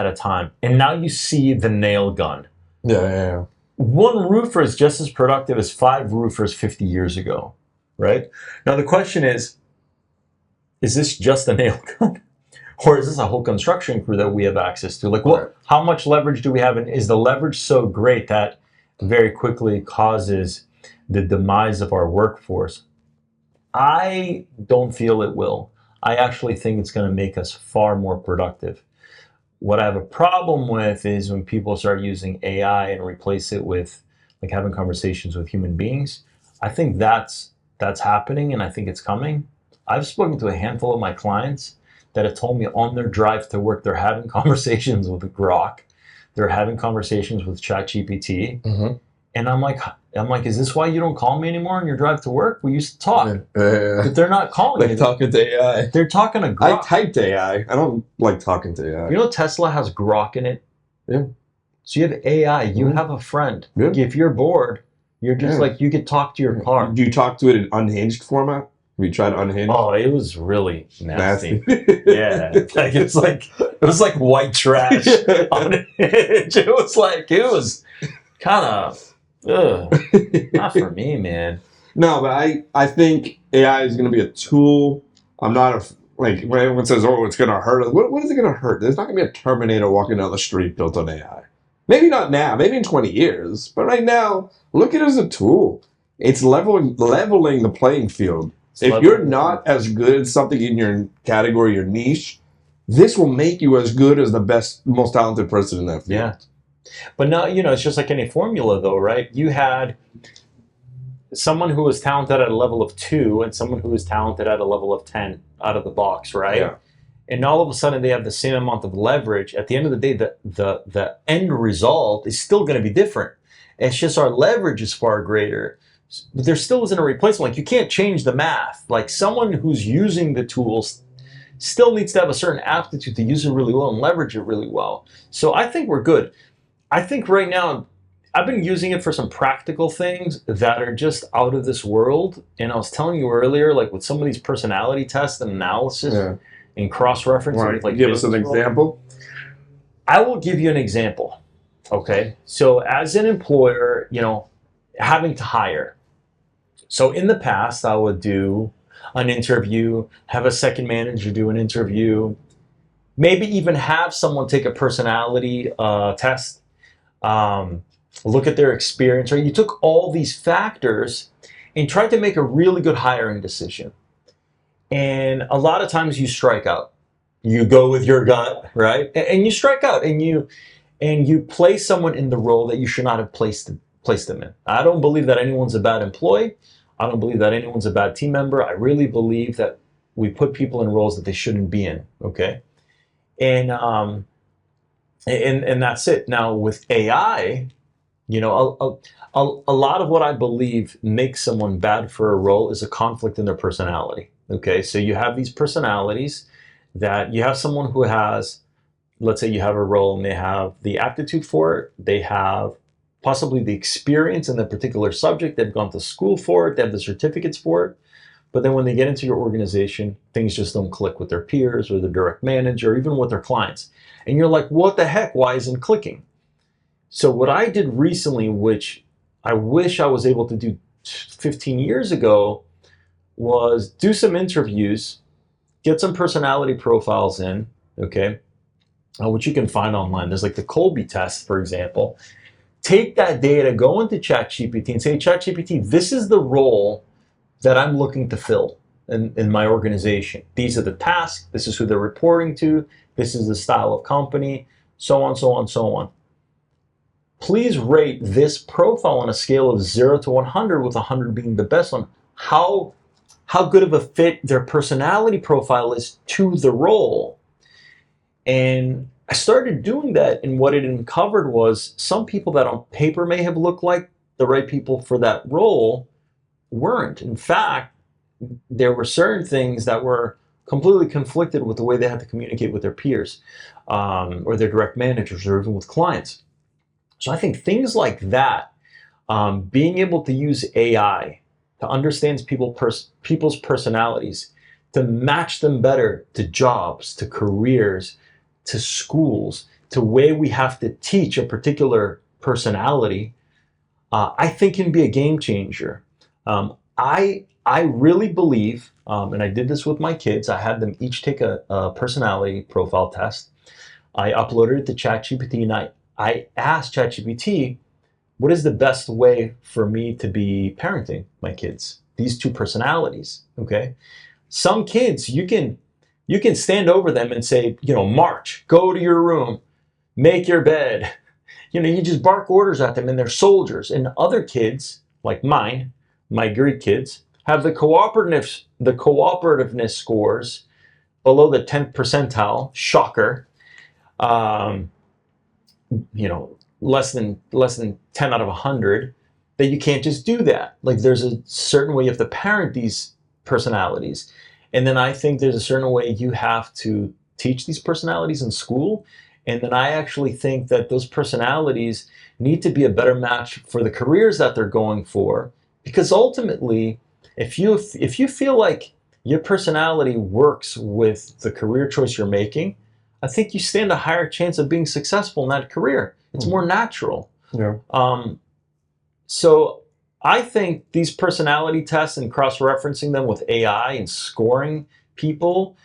And now you see the nail gun. Yeah. One roofer is just as productive as 5 roofers 50 years ago, right? Now the question is this just a nail gun? Or is this a whole construction crew that we have access to? Like, what? How much leverage do we have? And is the leverage so great that very quickly causes the demise of our workforce? I don't feel it will. I actually think it's going to make us far more productive. What I have a problem with is when people start using AI and replace it with like having conversations with human beings. I think that's happening, and I think it's coming. I've spoken to a handful of my clients that have told me on their drive to work, they're having conversations with Grok. They're having conversations with ChatGPT. Mm-hmm. And I'm like, is this why you don't call me anymore on your drive to work? We used to talk. But they're not calling me. They're talking to AI. They're talking to Grok. I typed AI. I don't like talking to AI. You know Tesla has Grok in it? Yeah. So you have AI. You have a friend. Yeah. If you're bored, you're just like, you could talk to your car. Do you talk to it in unhinged format? Have you tried unhinged? Oh, it was really nasty. Yeah. Like it was like white trash on Hinge. It was kind of not for me, man. No, but I think AI is going to be a tool. I'm not like when everyone says, "Oh, it's going to hurt us." What is it going to hurt? There's not going to be a Terminator walking down the street built on AI. Maybe not now. Maybe in 20 years. But right now, look at it as a tool. It's leveling the playing field. If you're not as good at something in your category, your niche, this will make you as good as the best, most talented person in that field. Yeah. But now, you know, it's just like any formula, though, right? You had someone who was talented at a level of 2 and someone who was talented at a level of 10 out of the box, right? Yeah. And all of a sudden they have the same amount of leverage. At the end of the day, the end result is still going to be different. It's just our leverage is far greater. But there still isn't a replacement. Like, you can't change the math. Like, someone who's using the tools still needs to have a certain aptitude to use it really well and leverage it really well. So I think we're good. I think right now, I've been using it for some practical things that are just out of this world. And I was telling you earlier, like with some of these personality tests and analysis and cross-referencing. Right. Like, give us an example. I will give you an example. Okay. So as an employer, you know, having to hire. So in the past, I would do an interview, have a second manager do an interview, maybe even have someone take a personality test, look at their experience, right? You took all these factors and tried to make a really good hiring decision. And a lot of times you strike out. You go with your gut, right? And you strike out, and you place someone in the role that you should not have placed them in. I don't believe that anyone's a bad employee. I don't believe that anyone's a bad team member. I really believe that we put people in roles that they shouldn't be in. Okay, and that's it. Now with AI, a lot of what I believe makes someone bad for a role is a conflict in their personality. Okay, so you have these personalities that you have someone who has, let's say you have a role and they have the aptitude for it, they have possibly the experience in the particular subject, they've gone to school for it, they have the certificates for it, but then when they get into your organization, things just don't click with their peers or their direct manager, or even with their clients. And you're like, what the heck? Why isn't it clicking? So what I did recently, which I wish I was able to do 15 years ago, was do some interviews, get some personality profiles in, okay, which you can find online. There's like the Colby test, for example. Take that data, go into ChatGPT and say, ChatGPT, this is the role that I'm looking to fill in my organization. These are the tasks, this is who they're reporting to, this is the style of company, so on, so on, so on. Please rate this profile on a scale of 0 to 100, with 100 being the best one. How good of a fit their personality profile is to the role. And I started doing that, and what it uncovered was some people that on paper may have looked like the right people for that role weren't. In fact, there were certain things that were completely conflicted with the way they had to communicate with their peers, or their direct managers, or even with clients. So I think things like that, being able to use AI to understand people's personalities, to match them better to jobs, to careers, to schools, to way we have to teach a particular personality, I think can be a game changer. I really believe, and I did this with my kids, I had them each take a personality profile test. I uploaded it to ChatGPT, and I asked ChatGPT, what is the best way for me to be parenting my kids? These two personalities, okay? Some kids, you can stand over them and say, march, go to your room, make your bed. You just bark orders at them and they're soldiers. And other kids, like mine, my Greek kids, have the cooperativeness scores below the 10th percentile, shocker. Less than 10 out of 100, that you can't just do that. Like there's a certain way you have to parent these personalities. And then I think there's a certain way you have to teach these personalities in school. And then I actually think that those personalities need to be a better match for the careers that they're going for. Because ultimately, if you feel like your personality works with the career choice you're making, I think you stand a higher chance of being successful in that career. It's more natural. Yeah. So I think these personality tests and cross-referencing them with AI and scoring people,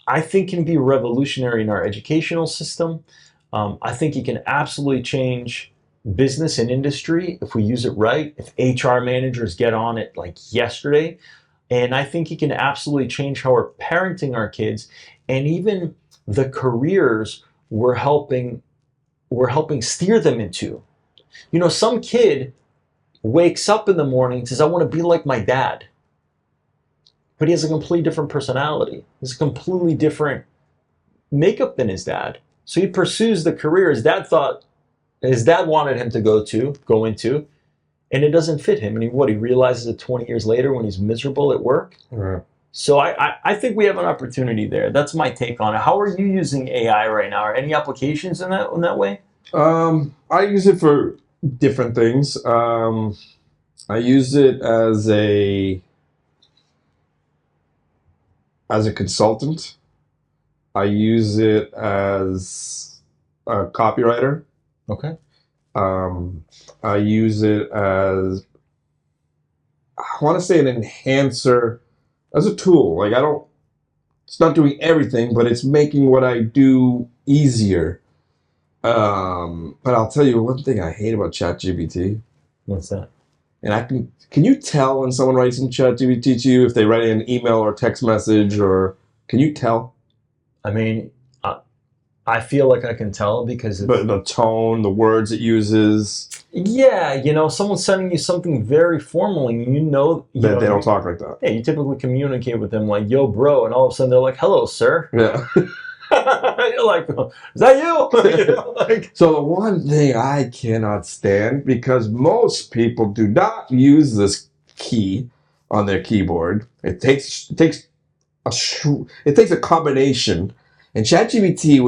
I think can be revolutionary in our educational system. I think it can absolutely change business and industry if we use it right, if HR managers get on it like yesterday. And I think it can absolutely change how we're parenting our kids, and even the careers we're helping steer them into. Some kid wakes up in the morning and says, I want to be like my dad. But he has a completely different personality. He has a completely different makeup than his dad. So he pursues the career his dad wanted him to go into, and it doesn't fit him. And he realizes it 20 years later when he's miserable at work. Right. So I think we have an opportunity there. That's my take on it. How are you using AI right now? Are any applications in that way? I use it for different things. I use it as a consultant. I use it as a copywriter. Okay. I use it as, I want to say, an enhancer, as a tool. Like, I don't It's not doing everything, but it's making what I do easier. But I'll tell you one thing I hate about ChatGPT. What's that? And can you tell when someone writes in ChatGPT to you if they write an email or text message, or can you tell? I mean, I feel like I can tell because But the tone, the words it uses. Yeah, someone's sending you something very formal, and They don't talk like that. Yeah, you typically communicate with them like, yo, bro, and all of a sudden they're like, hello, sir. Yeah. You're like, is that you? So the one thing I cannot stand, because most people do not use this key on their keyboard, it takes a combination. And ChatGPT,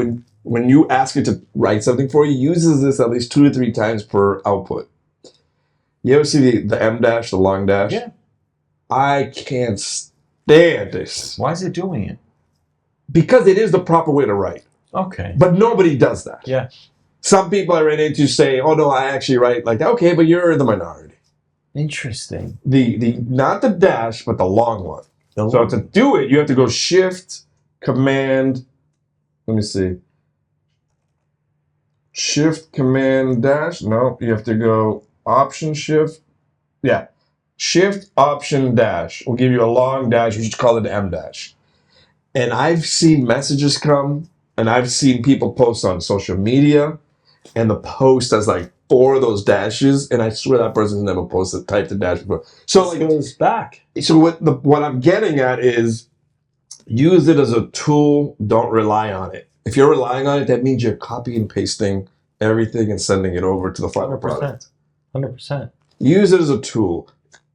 when you ask it to write something for you, uses this at least 2 to 3 times per output. You ever see the M dash, the long dash? Yeah. I can't stand this. Why is it doing it? Because it is the proper way to write. Okay. But nobody does that. Yeah. Some people I ran into say, oh no, I actually write like that. Okay, but you're in the minority. Interesting. The not the dash, but the long one. So to do it, you have to go Shift, Command, let me see. Shift, Command, Dash. No, you have to go Option, Shift. Yeah. Shift, Option, Dash will give you a long dash. We should call it the M dash. And I've seen messages come, and I've seen people post on social media, and the post has like 4 of those dashes, and I swear that person's never typed a dash before. So it goes back. So what I'm getting at is, use it as a tool. Don't rely on it. If you're relying on it, that means you're copying and pasting everything and sending it over to the final product. 100%. Use it as a tool.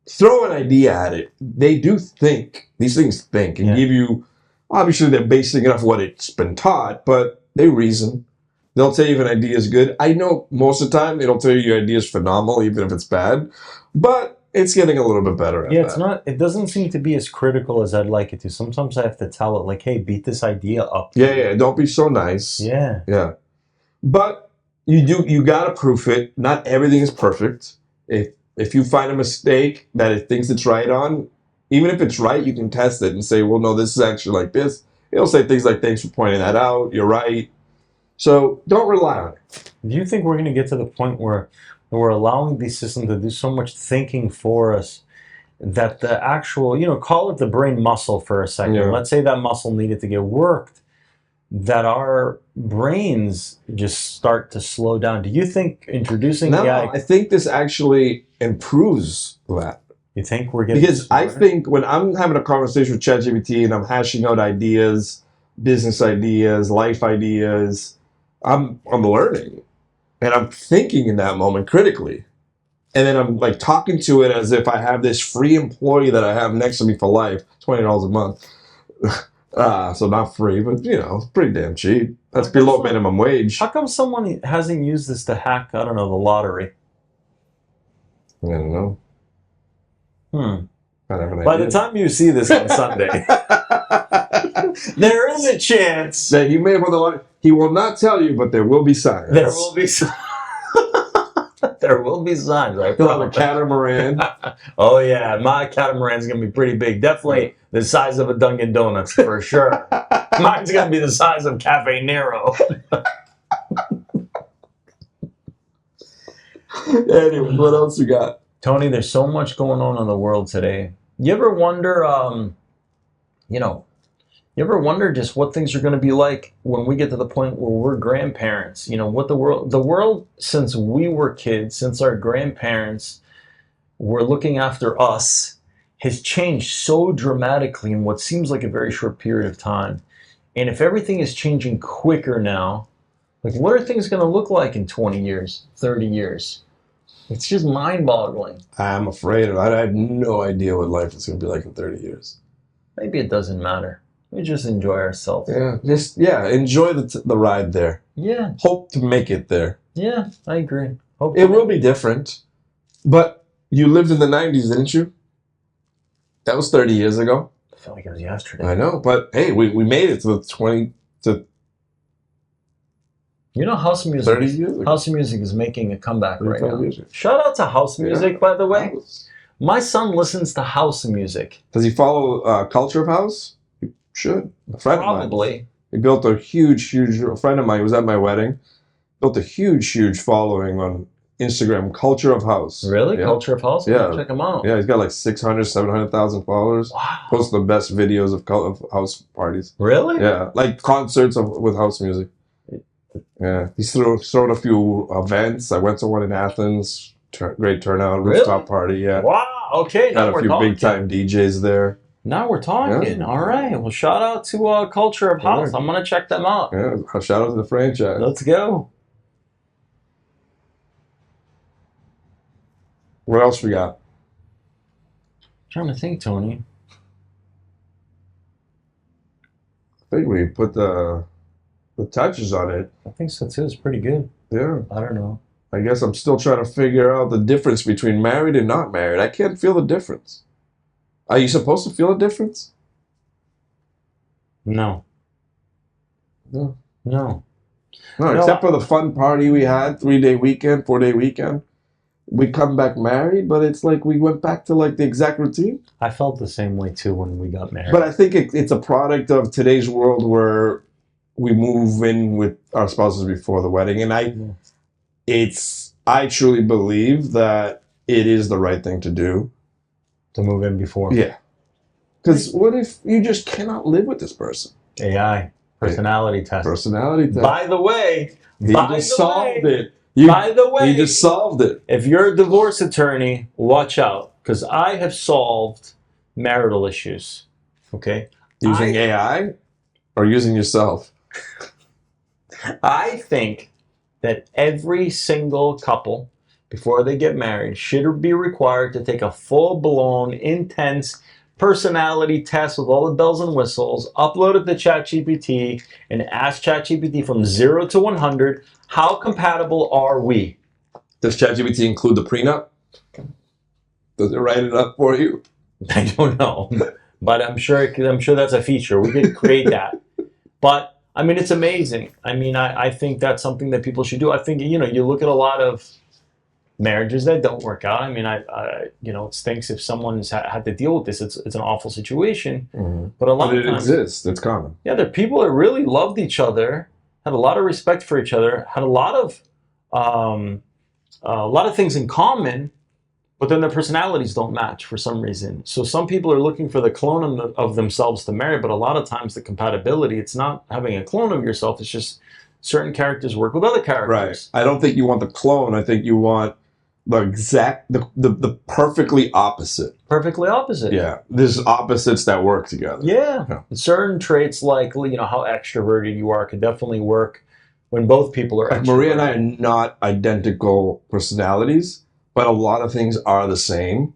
Throw an idea at it. They do think. These things think and give you. Obviously, they're basing it off what it's been taught, but they reason. They'll tell you if an idea is good. I know most of the time it'll tell you your idea is phenomenal, even if it's bad. But it's getting a little bit better at that. It's not. It doesn't seem to be as critical as I'd like it to. Sometimes I have to tell it, like, "Hey, beat this idea up." Yeah. Don't be so nice. Yeah. But you gotta proof it. Not everything is perfect. If you find a mistake that it thinks it's right on, even if it's right, you can test it and say, well, no, this is actually like this. It'll say things like, thanks for pointing that out. You're right. So don't rely on it. Do you think we're going to get to the point where we're allowing these systems to do so much thinking for us that the actual, call it the brain muscle for a second. Yeah. Let's say that muscle needed to get worked, that our brains just start to slow down. Do you think introducing AI... I think this actually improves that. You think we're getting... Because I think when I'm having a conversation with ChatGPT and I'm hashing out ideas, business ideas, life ideas, I'm learning. And I'm thinking in that moment critically. And then I'm like talking to it as if I have this free employee that I have next to me for life, $20 a month. So not free, but it's pretty damn cheap. That's below minimum wage. How come someone hasn't used this to hack, I don't know, the lottery? I don't know. By the time you see this on Sunday, there is a chance that he may have won the lottery. He will not tell you, but there will be signs. There will be signs. There will be signs. He'll have a catamaran. Oh yeah, my catamaran's gonna be pretty big. Definitely the size of a Dunkin' Donuts for sure. Mine's gonna be the size of Cafe Nero. Anyway, what else you got? Tony, there's so much going on in the world today. You ever wonder, you ever wonder just what things are going to be like when we get to the point where we're grandparents? What the world, since we were kids, since our grandparents were looking after us, has changed so dramatically in what seems like a very short period of time. And if everything is changing quicker now, like what are things going to look like in 20 years, 30 years? It's just mind-boggling. I'm afraid of it. I have no idea what life is going to be like in 30 years. Maybe it doesn't matter. We just enjoy ourselves. Yeah, enjoy the ride there. Yeah. Hope to make it there. Yeah, I agree. It will be different. But you lived in the 90s, didn't you? That was 30 years ago. I feel like it was yesterday. I know, but hey, we made it to the 20 to house music. 30 years ago. House music is making a comeback right now. Music. Shout out to house music, by the way. My son listens to house music. Does he follow culture of house? Should. A friend of mine. Probably. He built a huge, a friend of mine was at my wedding, built a huge following on Instagram, Culture of House. Really? Yeah. Culture of House? Yeah. Check him out. Yeah, he's got like 600, 700,000 followers. Wow. Posts the best videos of house parties. Really? Yeah, like concerts with house music. Yeah, he's thrown a few events. I went to one in Athens. Great turnout, rooftop party. Yeah. Wow. Okay. Now Got a we're few talking. big time DJs there. Now we're talking. Yeah. All right. Well, shout out to Culture of House. Yeah. I'm gonna check them out. Yeah, shout out to the franchise. Let's go. What else we got? Trying to think, Tony. I think we put the touches on it. I think so too. It's pretty good. Yeah. I don't know. I guess I'm still trying to figure out the difference between married and not married. I can't feel the difference. Are you supposed to feel a difference? No. No. No. No, except for the fun party we had, 3-day weekend, 4-day weekend. We come back married, but it's like we went back to like the exact routine. I felt the same way too when we got married. But I think it's a product of today's world where we move in with our spouses before the wedding. And I truly believe that it is the right thing to do. To move in before. Yeah. Because what if you just cannot live with this person? AI. Personality test. Personality test. By the way. He just solved it. By the way. He just solved it. If you're a divorce attorney, watch out. Because I have solved marital issues. Okay? Using AI or using yourself? I think that every single couple, before they get married, should be required to take a full-blown, intense personality test with all the bells and whistles, upload it to ChatGPT, and ask ChatGPT from 0 to 100, how compatible are we? Does ChatGPT include the prenup? Does it write it up for you? I don't know, but I'm sure that's a feature. We could create that. But I mean, it's amazing. I mean, I think that's something that people should do. I think, you look at a lot of marriages that don't work out. I mean, it stinks if someone's had to deal with this. It's an awful situation. Mm-hmm. But a lot of times, it exists. It's common. Yeah, there are people that really loved each other, had a lot of respect for each other, had a lot of things in common, but then their personalities don't match for some reason. So some people are looking for the clone of themselves to marry, but a lot of times the compatibility, it's not having a clone of yourself. It's just certain characters work with other characters. Right. I don't think you want the clone. I think you want the exact, the perfectly opposite. Perfectly opposite. Yeah. There's opposites that work together. Yeah. Certain traits like, how extroverted you are could definitely work when both people are extroverted. Maria and I are not identical personalities, but a lot of things are the same.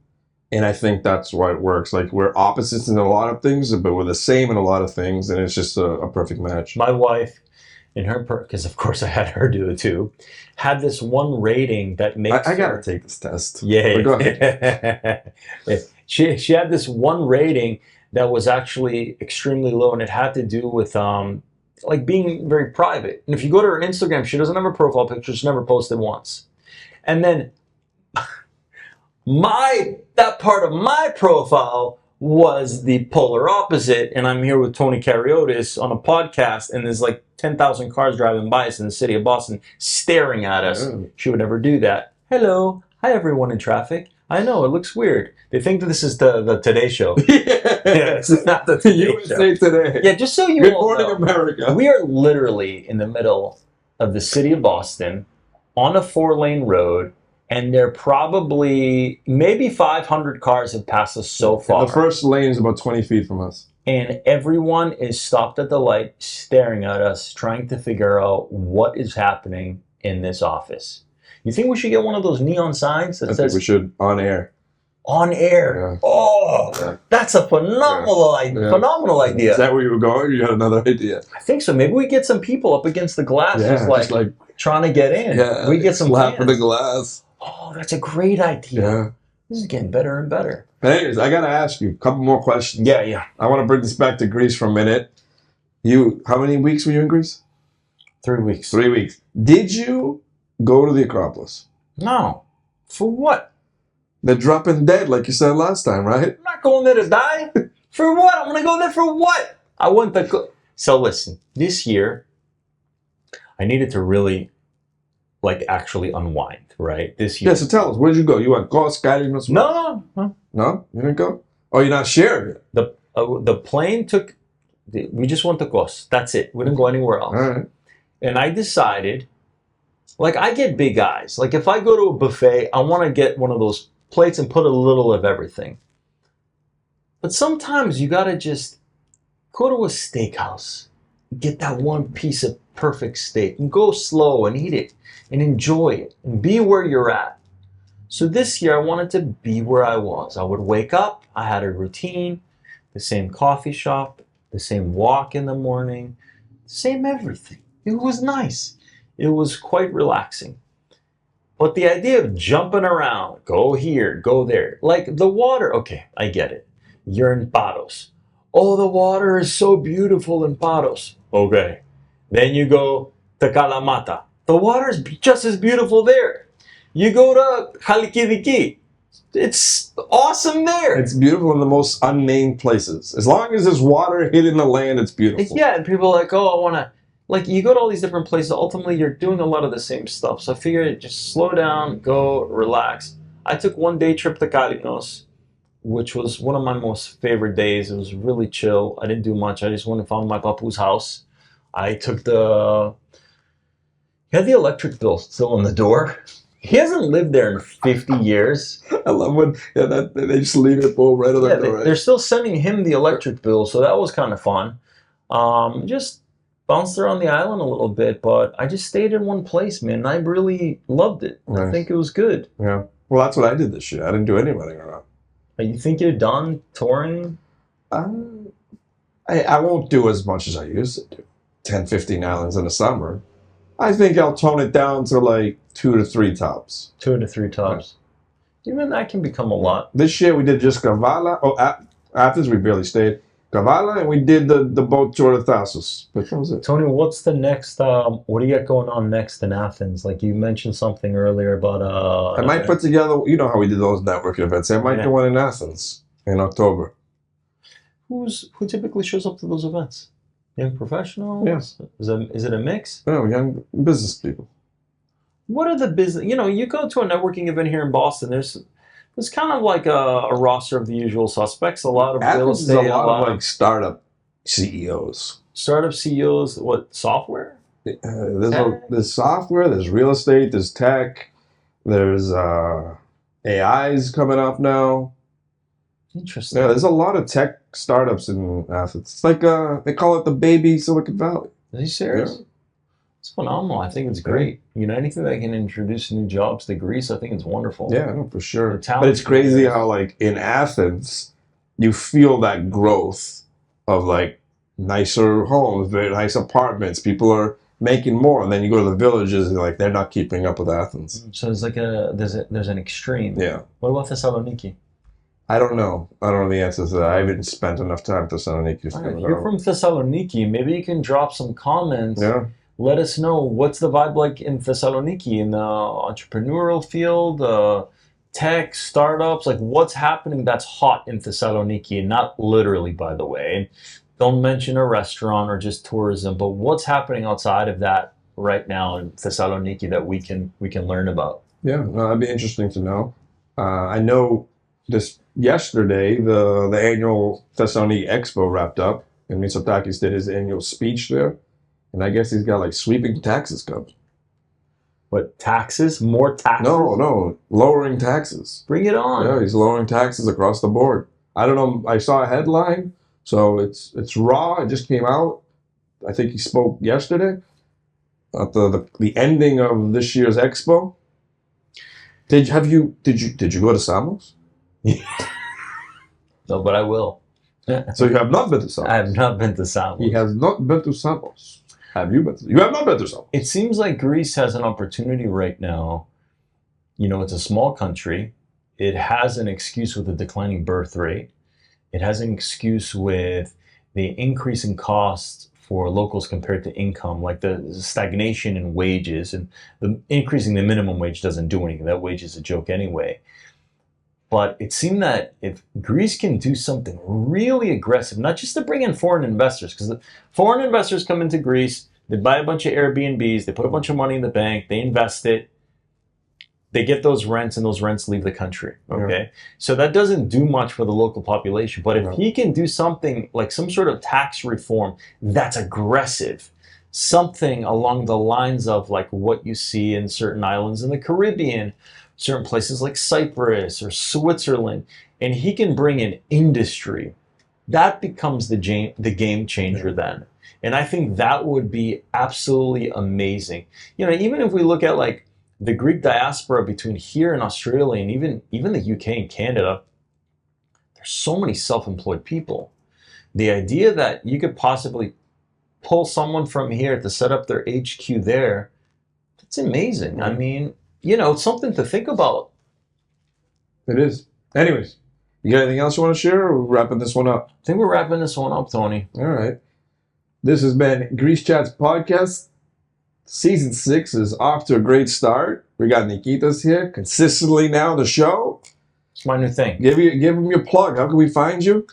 And I think that's why it works. Like, we're opposites in a lot of things, but we're the same in a lot of things. And it's just a perfect match. My wife, in her, because of course I had her do it too, had this one rating that makes I gotta take this test. Yeah. Go ahead. She had this one rating that was actually extremely low, and it had to do with being very private. And if you go to her Instagram, she doesn't have a profile picture. She's never posted once. And then that part of my profile was the polar opposite, and I'm here with Tony Kariotis on a podcast, and there's like 10,000 cars driving by us in the city of Boston staring at us. Oh. She would never do that. Hello. Hi, everyone in traffic. I know, it looks weird. They think that this is the Today Show. Yeah, this is not the Today USA Show. Today. Yeah, just so you Good all morning, know, America. we are literally in the middle of the city of Boston on a 4-lane road, and there probably, maybe 500 cars have passed us so far. And the first lane is about 20 feet from us. And everyone is stopped at the light, staring at us, trying to figure out what is happening in this office. You think we should get one of those neon signs that says... I think we should, on air. On air? Yeah. Oh, yeah. That's a phenomenal idea. Is that where you were going, or you had another idea? I think so. Maybe we get some people up against the glass, just like trying to get in. Yeah, we get some slapping the glass. Oh, that's a great idea. Yeah. This is getting better and better. Anyways, I got to ask you a couple more questions. Yeah. I want to bring this back to Greece for a minute. How many weeks were you in Greece? 3 weeks. 3 weeks. Did you go to the Acropolis? No. For what? They're dropping dead, like you said last time, right? I'm not going there to die. For what? I'm going to go there for what? I went to... So listen, this year, I needed to really, like, actually unwind, right? This year. Yeah, so tell us, where did you go? You went Kos, Kariotis? No. No? You didn't go? Oh, you're not sharing it? The plane took... We just went to Kos. That's it. We didn't go anywhere else. All right. And I decided, like, I get big eyes. Like, if I go to a buffet, I want to get one of those plates and put a little of everything. But sometimes you got to just go to a steakhouse, get that one piece of perfect steak, and go slow and eat it and enjoy it and be where you're at. So this year, I wanted to be where I was. I would wake up, I had a routine, the same coffee shop, the same walk in the morning, same everything. It was nice. It was quite relaxing. But the idea of jumping around, go here, go there, like the water, okay, I get it. You're in Paros. Oh, the water is so beautiful in Paros. Okay. Then you go to Kalamata. The water is just as beautiful there. You go to Halikidiki. It's awesome there. It's beautiful in the most unnamed places. As long as there's water hitting the land, it's beautiful. Yeah, and people are like, oh, I want to... Like, you go to all these different places, ultimately you're doing a lot of the same stuff. So I figured just slow down, go, relax. I took one day trip to Kariotis, which was one of my most favorite days. It was really chill. I didn't do much. I just went and found my papu's house. I took he had the electric bill still on the door. He hasn't lived there in 50 years. I love when they just leave it bowl right on the door. They're still sending him the electric bill, so that was kind of fun. Just bounced around the island a little bit, but I just stayed in one place, man. And I really loved it. Nice. I think it was good. Yeah. Well, that's what I did this year. I didn't do any running around. You think you're done touring? I won't do as much as I used to do. 10, 15 islands in the summer. I think I'll tone it down to like 2 to 3 tops. 2 to 3 tops. Yeah. Even that can become a lot. This year we did just Kavala. Oh, Athens we barely stayed. Kavala, and we did the boat tour to Thassos. But that was it. Tony, what's the next, what do you got going on next in Athens? Like you mentioned something earlier about... I might put together, you know how we did those networking events. I might do one in Athens in October. Who typically shows up to those events? Young professionals? Yes. Is it a mix? No, young business people. What are the business... You know, you go to a networking event here in Boston, there's kind of like a roster of the usual suspects. A lot of real Athens estate. is a lot of like startup CEOs. Startup CEOs, what, software? There's software, there's real estate, there's tech, there's AIs coming up now. Interesting. Yeah, there's a lot of tech startups in Athens. It's like they call it the baby Silicon Valley. Are you serious? Yeah. It's phenomenal. I think it's great. You know, anything that can introduce new jobs to Greece, I think it's wonderful. Yeah, no, for sure. The But it's crazy how, like, in Athens, you feel that growth of, like, nicer homes, very nice apartments. People are making more. And then you go to the villages, and, like, they're not keeping up with Athens. So there's like there's an extreme. Yeah. What about Thessaloniki? I don't know. I don't know the answer to that. I haven't spent enough time in Thessaloniki. Right, you're from Thessaloniki. Maybe you can drop some comments. Yeah. Let us know what's the vibe like in Thessaloniki, in the entrepreneurial field, tech, startups, like what's happening that's hot in Thessaloniki, and not literally, by the way. And don't mention a restaurant or just tourism, but what's happening outside of that right now in Thessaloniki that we can learn about. Yeah, no, that'd be interesting to know. I know yesterday the annual Thessaloniki Expo wrapped up, and Mitsotakis did his annual speech there. And I guess he's got like sweeping taxes coming. What, taxes? More taxes? No, lowering taxes. Bring it on. Yeah, he's lowering taxes across the board. I don't know. I saw a headline, so it's raw. It just came out. I think he spoke yesterday at the ending of this year's expo. Did you go to Samos? No, but I will. So you have not been to Samos? I have not been to Samos. He has not been to Samos. Have you been? You have not been to Samos. It seems like Greece has an opportunity right now. You know, it's a small country. It has an excuse with the declining birth rate. It has an excuse with the increasing costs for locals compared to income, like the stagnation in wages, and the increasing the minimum wage doesn't do anything. That wage is a joke anyway. But it seemed that if Greece can do something really aggressive, not just to bring in foreign investors, because the foreign investors come into Greece, they buy a bunch of Airbnbs, they put a bunch of money in the bank, they invest it, they get those rents, and those rents leave the country. Okay, yeah. So that doesn't do much for the local population. But if he can do something like some sort of tax reform that's aggressive, something along the lines of like what you see in certain islands in the Caribbean, certain places like Cyprus or Switzerland, and he can bring in industry, that becomes the game changer then. And I think that would be absolutely amazing. You know, even if we look at like the Greek diaspora between here and Australia and even the UK and Canada, there's so many self-employed people. The idea that you could possibly pull someone from here to set up their HQ there, that's amazing. I mean, you know, it's something to think about. It is. Anyways, you got anything else you want to share, or we're wrapping this one up? I think we're wrapping this one up, Tony. All right. This has been Greece Chats Podcast. Season 6 is off to a great start. We got Nikitas here consistently now on the show. It's my new thing. Give him your plug. How can we find you?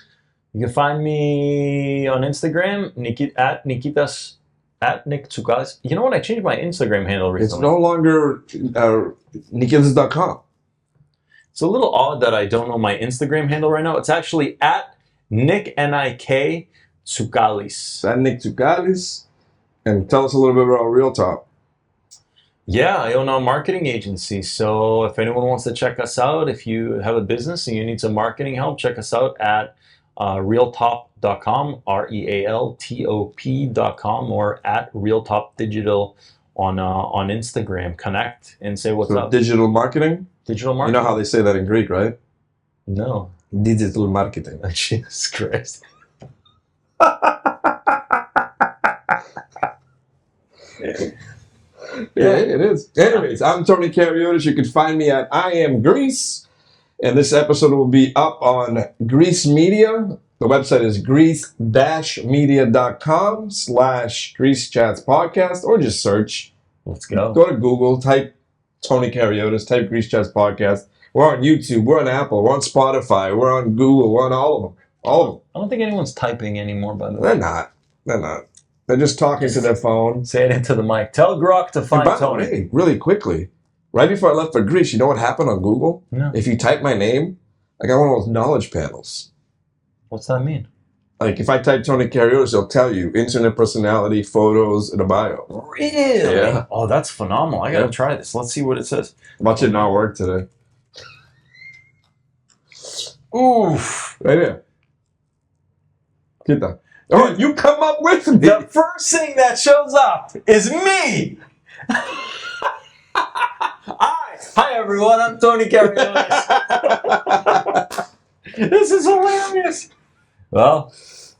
You can find me on Instagram, at Nikitas. At Nick Tsoukalis. You know what? I changed my Instagram handle recently. It's no longer Nikitas.com. It's a little odd that I don't know my Instagram handle right now. It's actually at Nick, N-I-K, Tsoukalis. At Nick Tsoukalis. And tell us a little bit about Real Top. Yeah, I own a marketing agency. So if anyone wants to check us out, if you have a business and you need some marketing help, check us out at realtop.com, REALTOP.com, or at Realtop Digital on Instagram. Connect and say what's up. Digital marketing? Digital marketing. You know how they say that in Greek, right? No. Digital marketing. Jesus Christ. Yeah, it is. Anyways, I'm Tony Kariotis. You can find me at iamgreece. And this episode will be up on Greece Media. The website is greece-media.com/Greece Chats Podcast, or just search. Let's go. Go to Google, type Tony Kariotis, type Greece Chats Podcast. We're on YouTube, we're on Apple, we're on Spotify, we're on Google, we're on all of them. All of them. I don't think anyone's typing anymore, by the way. They're not. They're just talking to their phone. Say it into the mic. Tell Grok to find Tony. Way, really quickly. Right before I left for Greece, you know what happened on Google? No. If you type my name, I got one of those knowledge panels. What's that mean? Like if I type Tony Kariotis, it'll tell you internet personality, photos, and a bio. Really? Yeah. Oh, that's phenomenal. I gotta try this. Let's see what it says. Watch it not work today. Oof. Right here. Get that. Oh, you come up with me. The first thing that shows up is me. Hi everyone, I'm Tony Kariotis. This is hilarious. Well,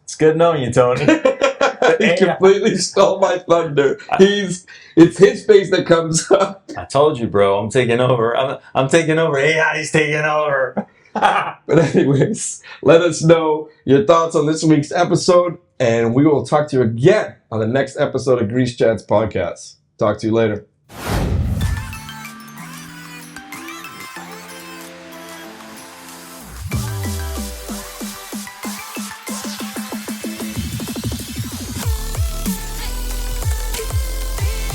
it's good knowing you, Tony. He completely stole my thunder. It's his face that comes up. I told you, bro. I'm taking over. I'm taking over. AI's taking over. But anyways, let us know your thoughts on this week's episode, and we will talk to you again on the next episode of Greece Chats Podcast. Talk to you later.